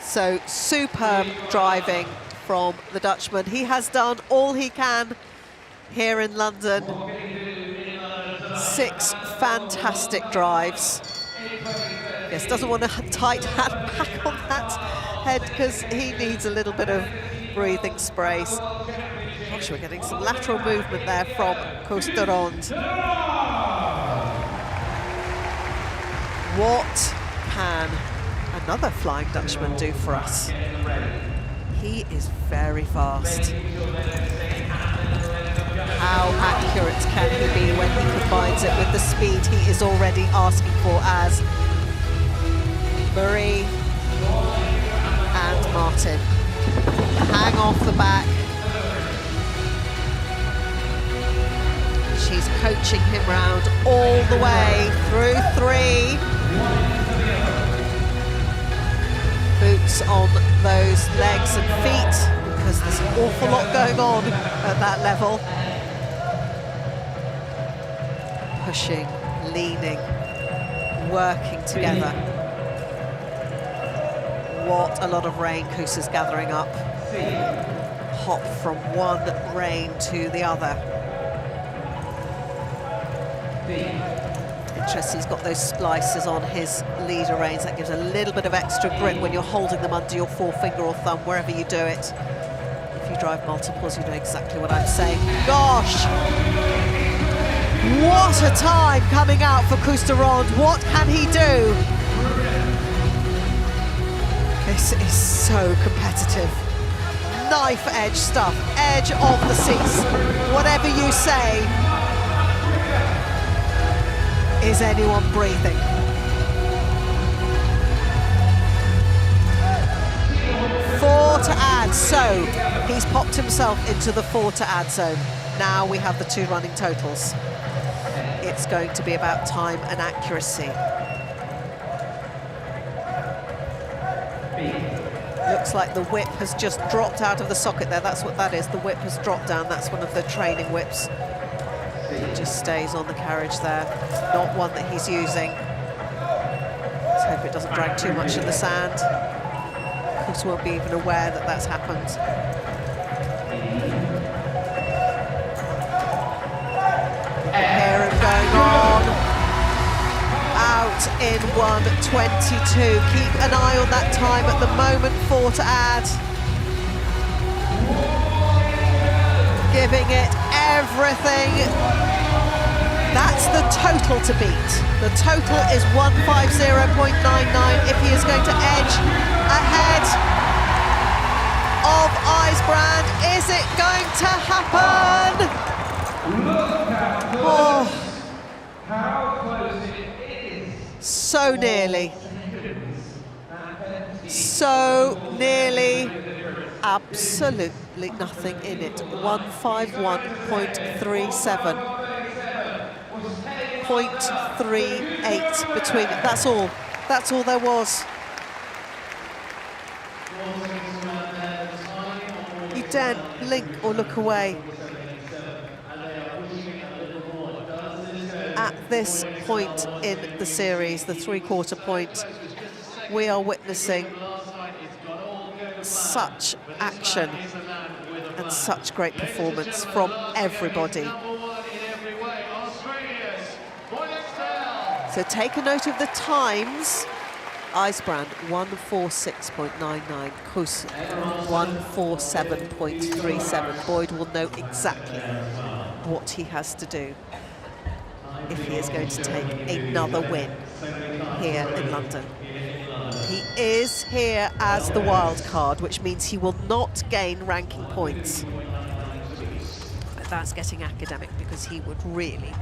So superb driving from the Dutchman. He has done all he can here in London. 6 fantastic drives. Yes, doesn't want a tight hand back on that head because he needs a little bit of breathing space. Gosh, we're getting some lateral movement there from Costerond. What can another Flying Dutchman do for us? He is very fast. How accurate can he be when he combines it with the speed he is already asking for as Marie and Martin hang off the back. She's coaching him round all the way through 3. Boots on those legs and feet because there's an awful lot going on at that level. Pushing, leaning, working together. What a lot of rain Koos is gathering up. Hop from one rein to the other. Interesting, he's got those splices on his leader reins. That gives a little bit of extra grip when you're holding them under your forefinger or thumb, wherever you do it. If you drive multiples, you know exactly what I'm saying. Gosh! What a time coming out for Costerond. What can he do? This is so competitive. Knife edge stuff, edge of the seats. Whatever you say. Is anyone breathing? Four to add, so he's popped himself into the 4 to add zone. Now we have the 2 running totals. It's going to be about time and accuracy. Looks like the whip has just dropped out of the socket there. That's what that is. The whip has dropped down. That's one of the training whips. It just stays on the carriage there. Not one that he's using. Let's hope it doesn't drag too much in the sand. Of course, won't be even aware that that's happened. Here and going on. Out in 1:22. Keep an eye on that time at the moment. 4 to add. Giving it everything. That's the total to beat. The total is 150.99 if he is going to edge ahead of Ijsbrand. Is it going to happen? Oh, How close it is. so nearly. So nearly. Absolutely nothing in it. 151.37. 0.38 between it. That's all. That's all there was. You daren't blink or look away. At this point in the series, the 3/4 point, we are witnessing such action and such great performance from everybody. So take a note of the times. Ijsbrand 146.99, Koos 147.37. Boyd will know exactly what he has to do if he is going to take another win here in London. He is here as the wild card, which means he will not gain ranking points. But that's getting academic because he would really,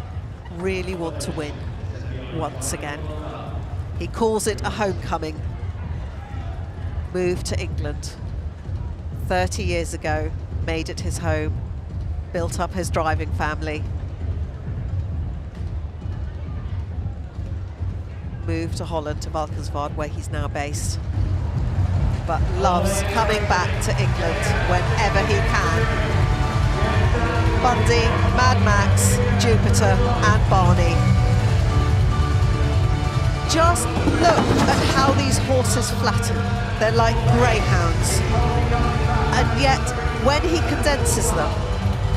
really want to win once again. He calls it a homecoming. Moved to England 30 years ago, made it his home, built up his driving family. Moved to Holland, to Valkenswaard, where he's now based. But loves coming back to England whenever he can. Bundy, Mad Max, Jupiter and Barney. Just look at how these horses flatten. They're like greyhounds. And yet, when he condenses them,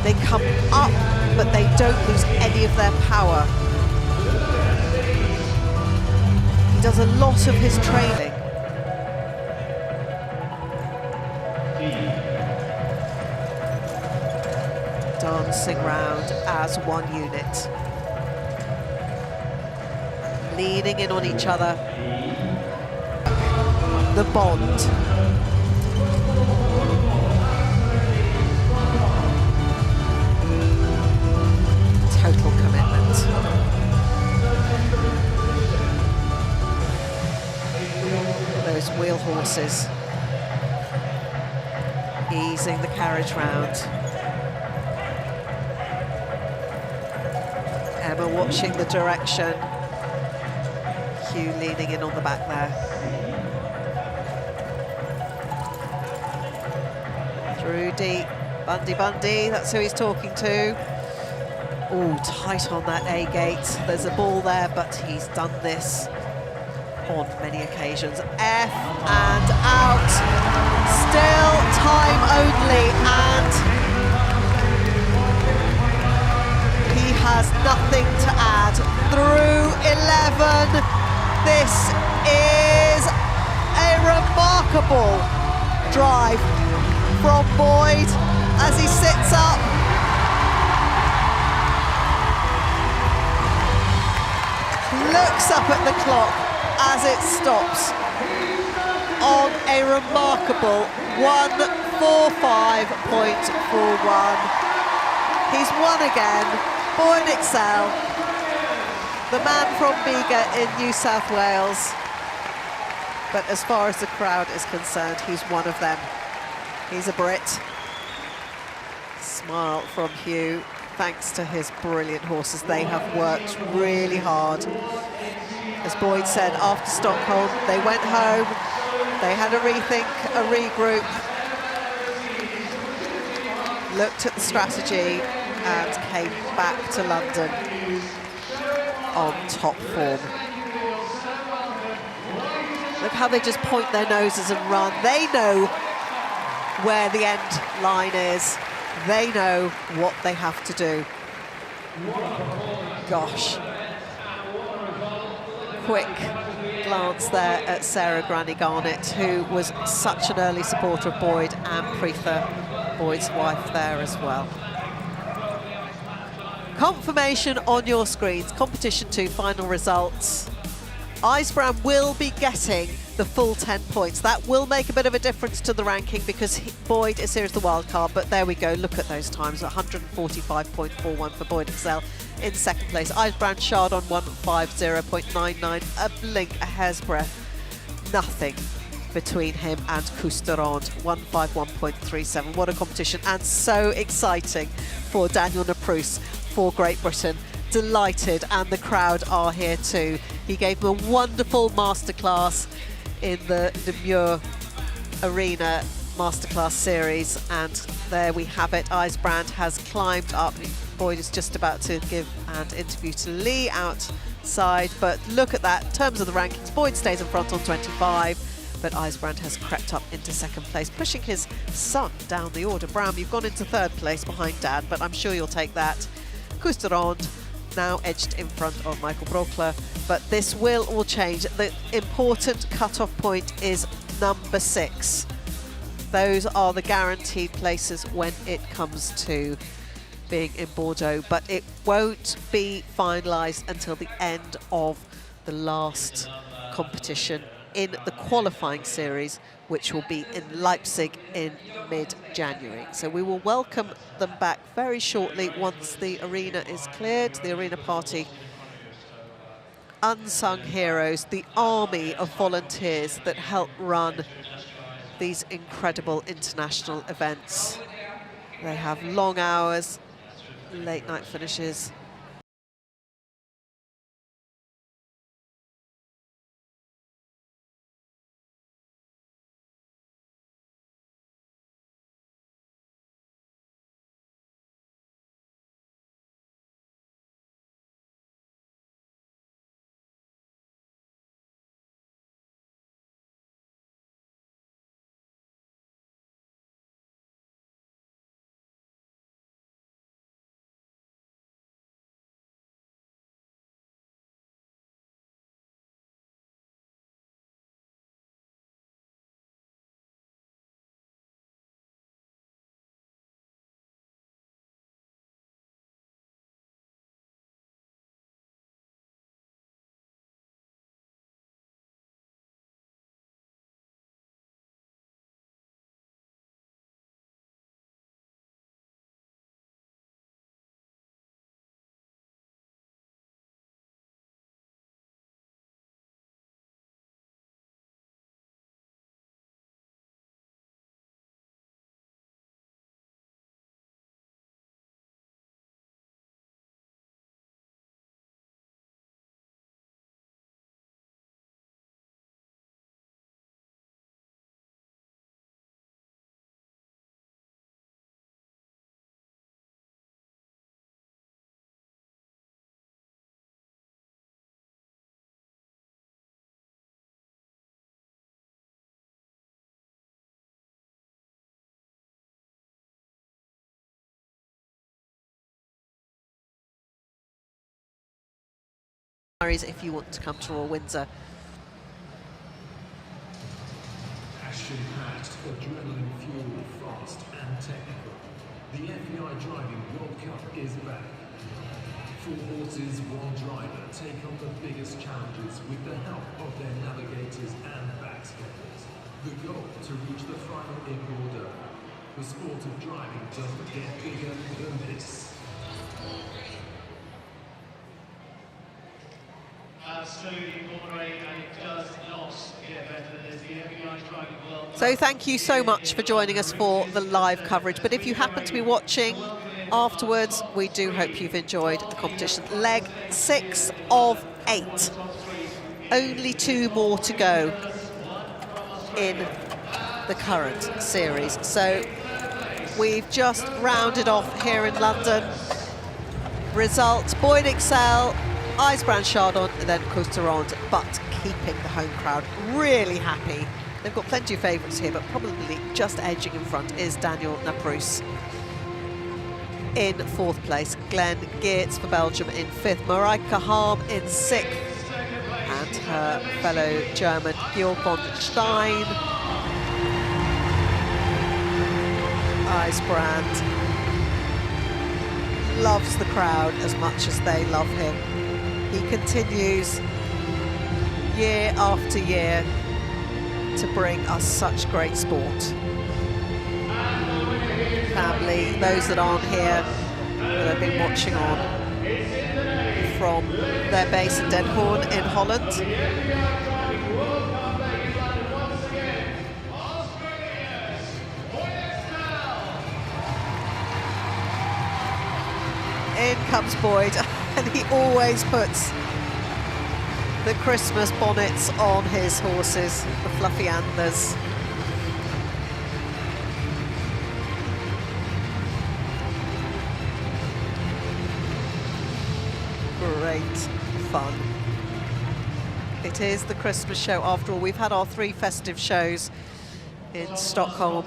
they come up, but they don't lose any of their power. He does a lot of his training. dancing round as one unit. Leaning in on each other. The bond. Total commitment. Those wheel horses easing the carriage round. Emma watching the direction. Hugh leaning in on the back there. Through deep. Bundy, that's who he's talking to. Oh, tight on that A gate. There's a ball there, but he's done this on many occasions. F and out. Still time only, and he has nothing to add. Through 11. This is a remarkable drive from Boyd as he sits up. Looks up at the clock as it stops on a remarkable 1:45.41. He's won again. Boyd Excel, the man from Bega in New South Wales. But as far as the crowd is concerned, he's one of them. He's a Brit. Smile from Hugh, thanks to his brilliant horses. They have worked really hard. As Boyd said, after Stockholm, they went home, they had a rethink, a regroup, looked at the strategy and came back to London on top form. Look how they just point their noses and run. They know where the end line is. They know what they have to do. Gosh. Quick glance there at Sarah Granny Garnett, who was such an early supporter of Boyd, and Preetha, Boyd's wife, there as well. Confirmation on your screens. Competition 2 final results. Eisbrand will be getting the full 10 points. That will make a bit of a difference to the ranking because Boyd is here as the wild card, but there we go. Look at those times. 145.41 for Boyd Excel in second place. Eisbrand Shard on 150.99. A blink, a hair's breadth. Nothing between him and Cousterand. 151.37. What a competition, and so exciting for Daniel Naproos for Great Britain. Delighted, and the crowd are here too. He gave them a wonderful masterclass in the Namur Arena Masterclass Series, and there we have it. Eisbrand has climbed up. Boyd is just about to give an interview to Lee outside, but look at that. In terms of the rankings, Boyd stays in front on 25, but Eisbrand has crept up into second place, pushing his son down the order. Brown, you've gone into third place behind Dad, but I'm sure you'll take that. Cousterand now edged in front of Michael Brockler, but this will all change. The important cut-off point is number 6. Those are the guaranteed places when it comes to being in Bordeaux, but it won't be finalised until the end of the last competition in the qualifying series, which will be in Leipzig in mid-January. So we will welcome them back very shortly once the arena is cleared, the arena party. Unsung heroes, the army of volunteers that help run these incredible international events. They have long hours, late night finishes, if you want to come to Royal Windsor. Action-packed, adrenaline-fueled, fast and technical. The FEI Driving World Cup is back. 4 horses, 1 driver take on the biggest challenges with the help of their navigators and backsteppers. The goal to reach the final in order. The sport of driving doesn't get bigger than this. Absolutely, Morey, and it does not get better than this. The FEI Driving World Cup. So thank you so much for joining us for the live coverage. But if you happen to be watching afterwards, we do hope you've enjoyed the competition. Leg 6 of 8. Only 2 more to go in the current series. So we've just rounded off here in London. Results: Boyd Excel, Eisbrand Chardon, and then Cousteronde, but keeping the home crowd really happy. They've got plenty of favourites here, but probably just edging in front is Daniel Napruis. In 4th place, Glenn Geertz for Belgium in 5th, Mareike Harm in 6th, and her fellow German Georg von Stein. Eisbrand loves the crowd as much as they love him. He continues year after year to bring us such great sport. Family, those that aren't here, that have been watching on from their base in Den Hoorn in Holland. In comes Boyd, and he always puts the Christmas bonnets on his horses, the fluffy antlers. Great fun. It is the Christmas show after all. We've had our 3 festive shows in Stockholm,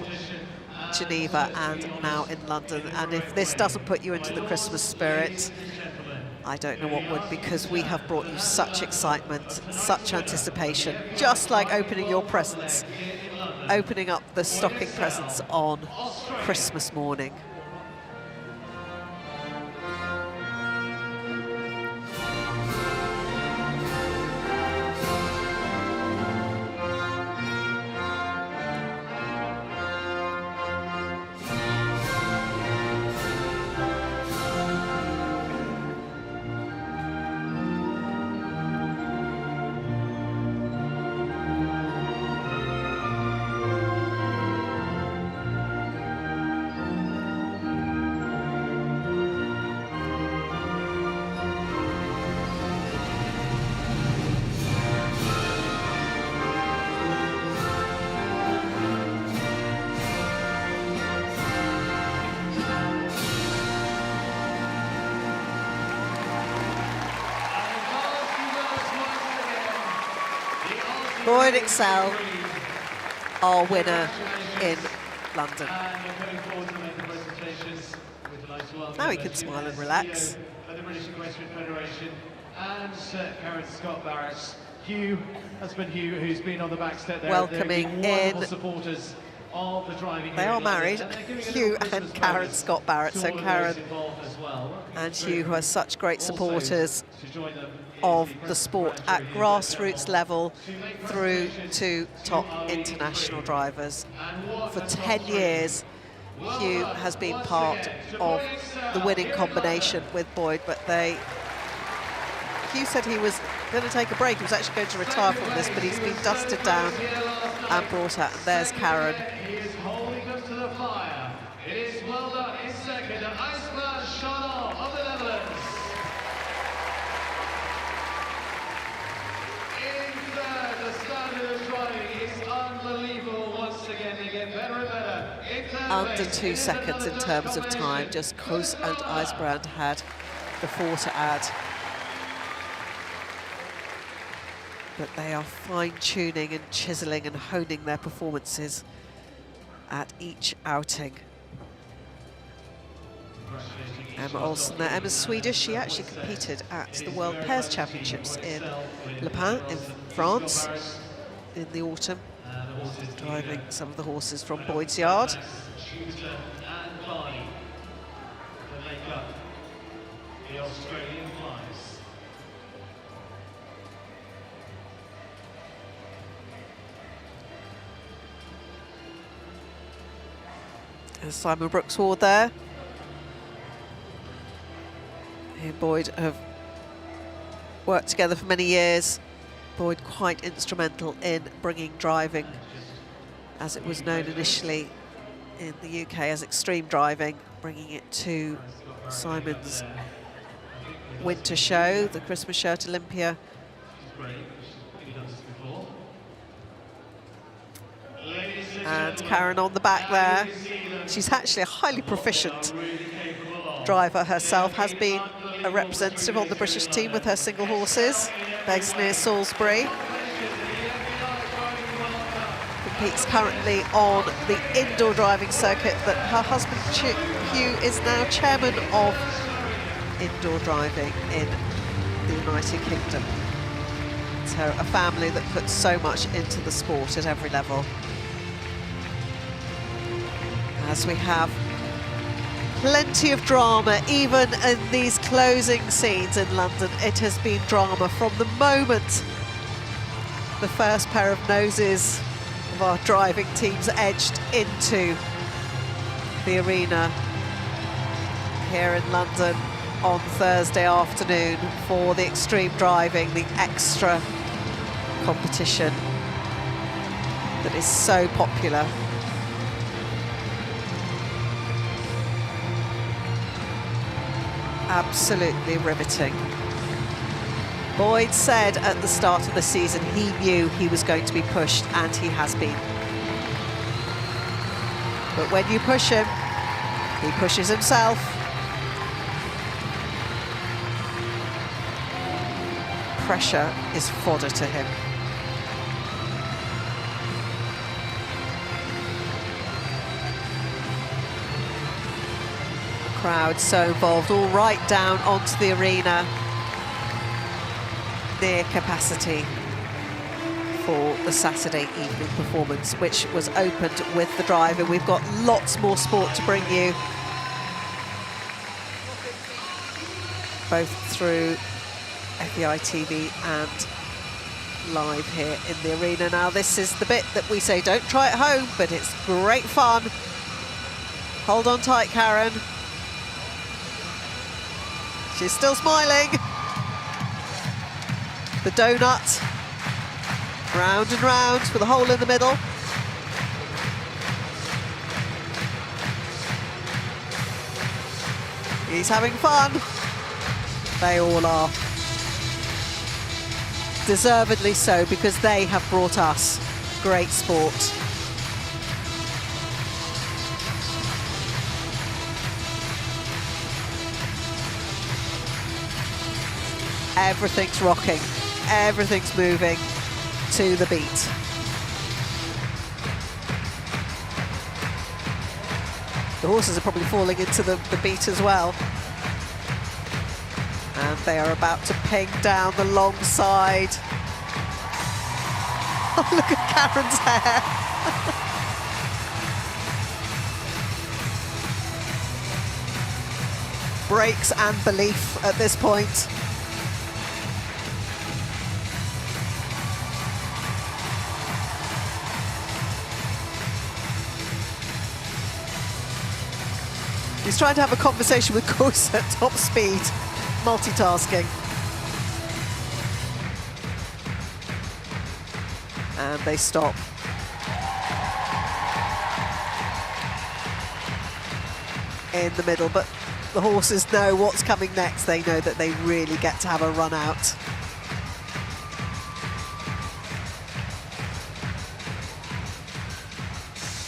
Geneva and now in London, and if this doesn't put you into the Christmas spirit, I don't know what would, because we have brought you such excitement, such anticipation, just like opening your presents, opening up the stocking presents on Christmas morning. Boyd Excel, our winner in London. Now he can smile and relax. The British Equestrian Federation and Karen Scott Barrett. Hugh, husband Hugh, who's been on the back step there. Welcoming in. Supporters of the driving. They are married, Hugh and Karen Scott Barrett. So Karen and Hugh, who are such great supporters of the sport at grassroots level through to top international drivers. For 10 years, Hugh has been part of the winning combination with Boyd, but Hugh said he was going to take a break. He was actually going to retire from this, but he's been dusted down and brought out. And there's Karen. He is holding us to the fire. It is well done in second, Eisbrand Chardon of the Netherlands. In third, the standard of driving is unbelievable. Once again, they get better and better. Under 2 seconds in terms of time, just Koos and Eisbrand had the 4 to add. But they are fine-tuning and chiseling and honing their performances at each outing. Emma Olsen there. Emma's Swedish. She actually competed at the World Pairs Championships in Le Pen in France in the autumn, driving some of the horses from Boyd's Yard. Shooter and Barney to make up the Australian flies. There's Simon Brooks-Ward there, who Boyd have worked together for many years. Boyd quite instrumental in bringing driving, as it was known initially in the UK as extreme driving, bringing it to Simon's winter show, the Christmas show at Olympia. And Karen on the back there. She's actually a highly proficient driver herself, has been a representative on the British team with her single horses, based near Salisbury. Competes currently on the indoor driving circuit that her husband Hugh is now chairman of indoor driving in the United Kingdom. It's a family that puts so much into the sport at every level. As we have plenty of drama, even in these closing scenes in London. It has been drama from the moment the first pair of noses of our driving teams edged into the arena here in London on Thursday afternoon for the extreme driving, the extra competition that is so popular. Absolutely riveting. Boyd said at the start of the season he knew he was going to be pushed, and he has been. But when you push him, he pushes himself. Pressure is fodder to him. Crowd so involved, all right down onto the arena, near capacity for the Saturday evening performance, which was opened with the driver. We've got lots more sport to bring you, both through FEI TV and live here in the arena. Now, this is the bit that we say don't try at home, but it's great fun. Hold on tight, Karen. She's still smiling. The donut, round and round with a hole in the middle. He's having fun. They all are. Deservedly so, because they have brought us great sport. Everything's rocking, everything's moving to the beat. The horses are probably falling into the beat as well. And they are about to ping down the long side. Oh, look at Karen's hair. Brakes and belief at this point. He's trying to have a conversation with Course at top speed, multitasking. And they stop. In the middle, but the horses know what's coming next. They know that they really get to have a run out.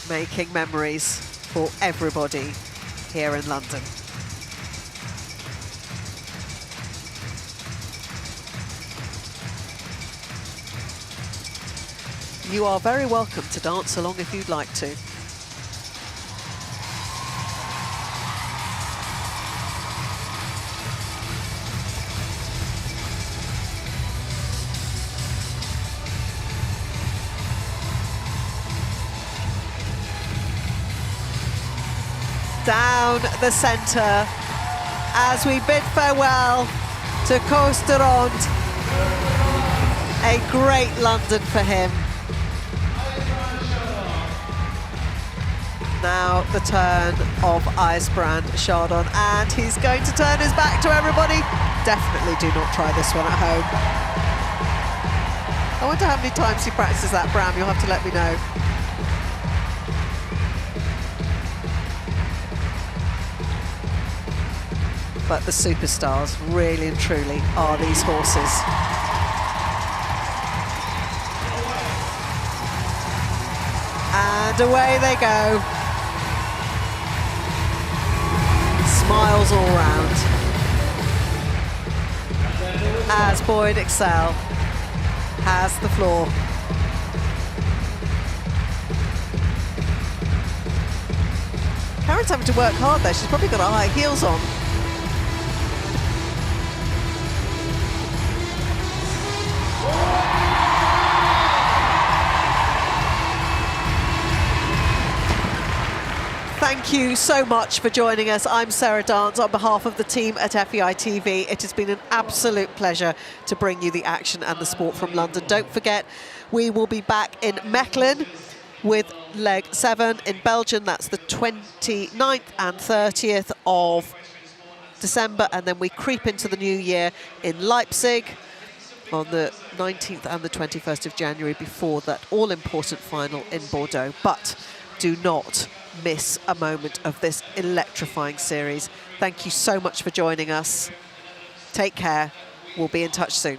Making memories for everybody here in London. You are very welcome to dance along if you'd like to. down the centre as we bid farewell to Costa Ronde. A great London for him. Now the turn of IJsbrand Chardon, and he's going to turn his back to everybody. Definitely do not try this one at home. I wonder how many times he practices that, Bram. You'll have to let me know. But the superstars, really and truly, are these horses. And away they go. Smiles all round. As Boyd Excel has the floor. Karen's having to work hard there. She's probably got her high heels on. Thank you so much for joining us. I'm Sarah Dance on behalf of the team at FEI TV. It has been an absolute pleasure to bring you the action and the sport from London. Don't forget, we will be back in Mechelen with leg 7 in Belgium. That's the 29th and 30th of December, and then we creep into the new year in Leipzig on the 19th and the 21st of January before that all-important final in Bordeaux. But do not miss a moment of this electrifying series. Thank you so much for joining us. Take care. We'll be in touch soon.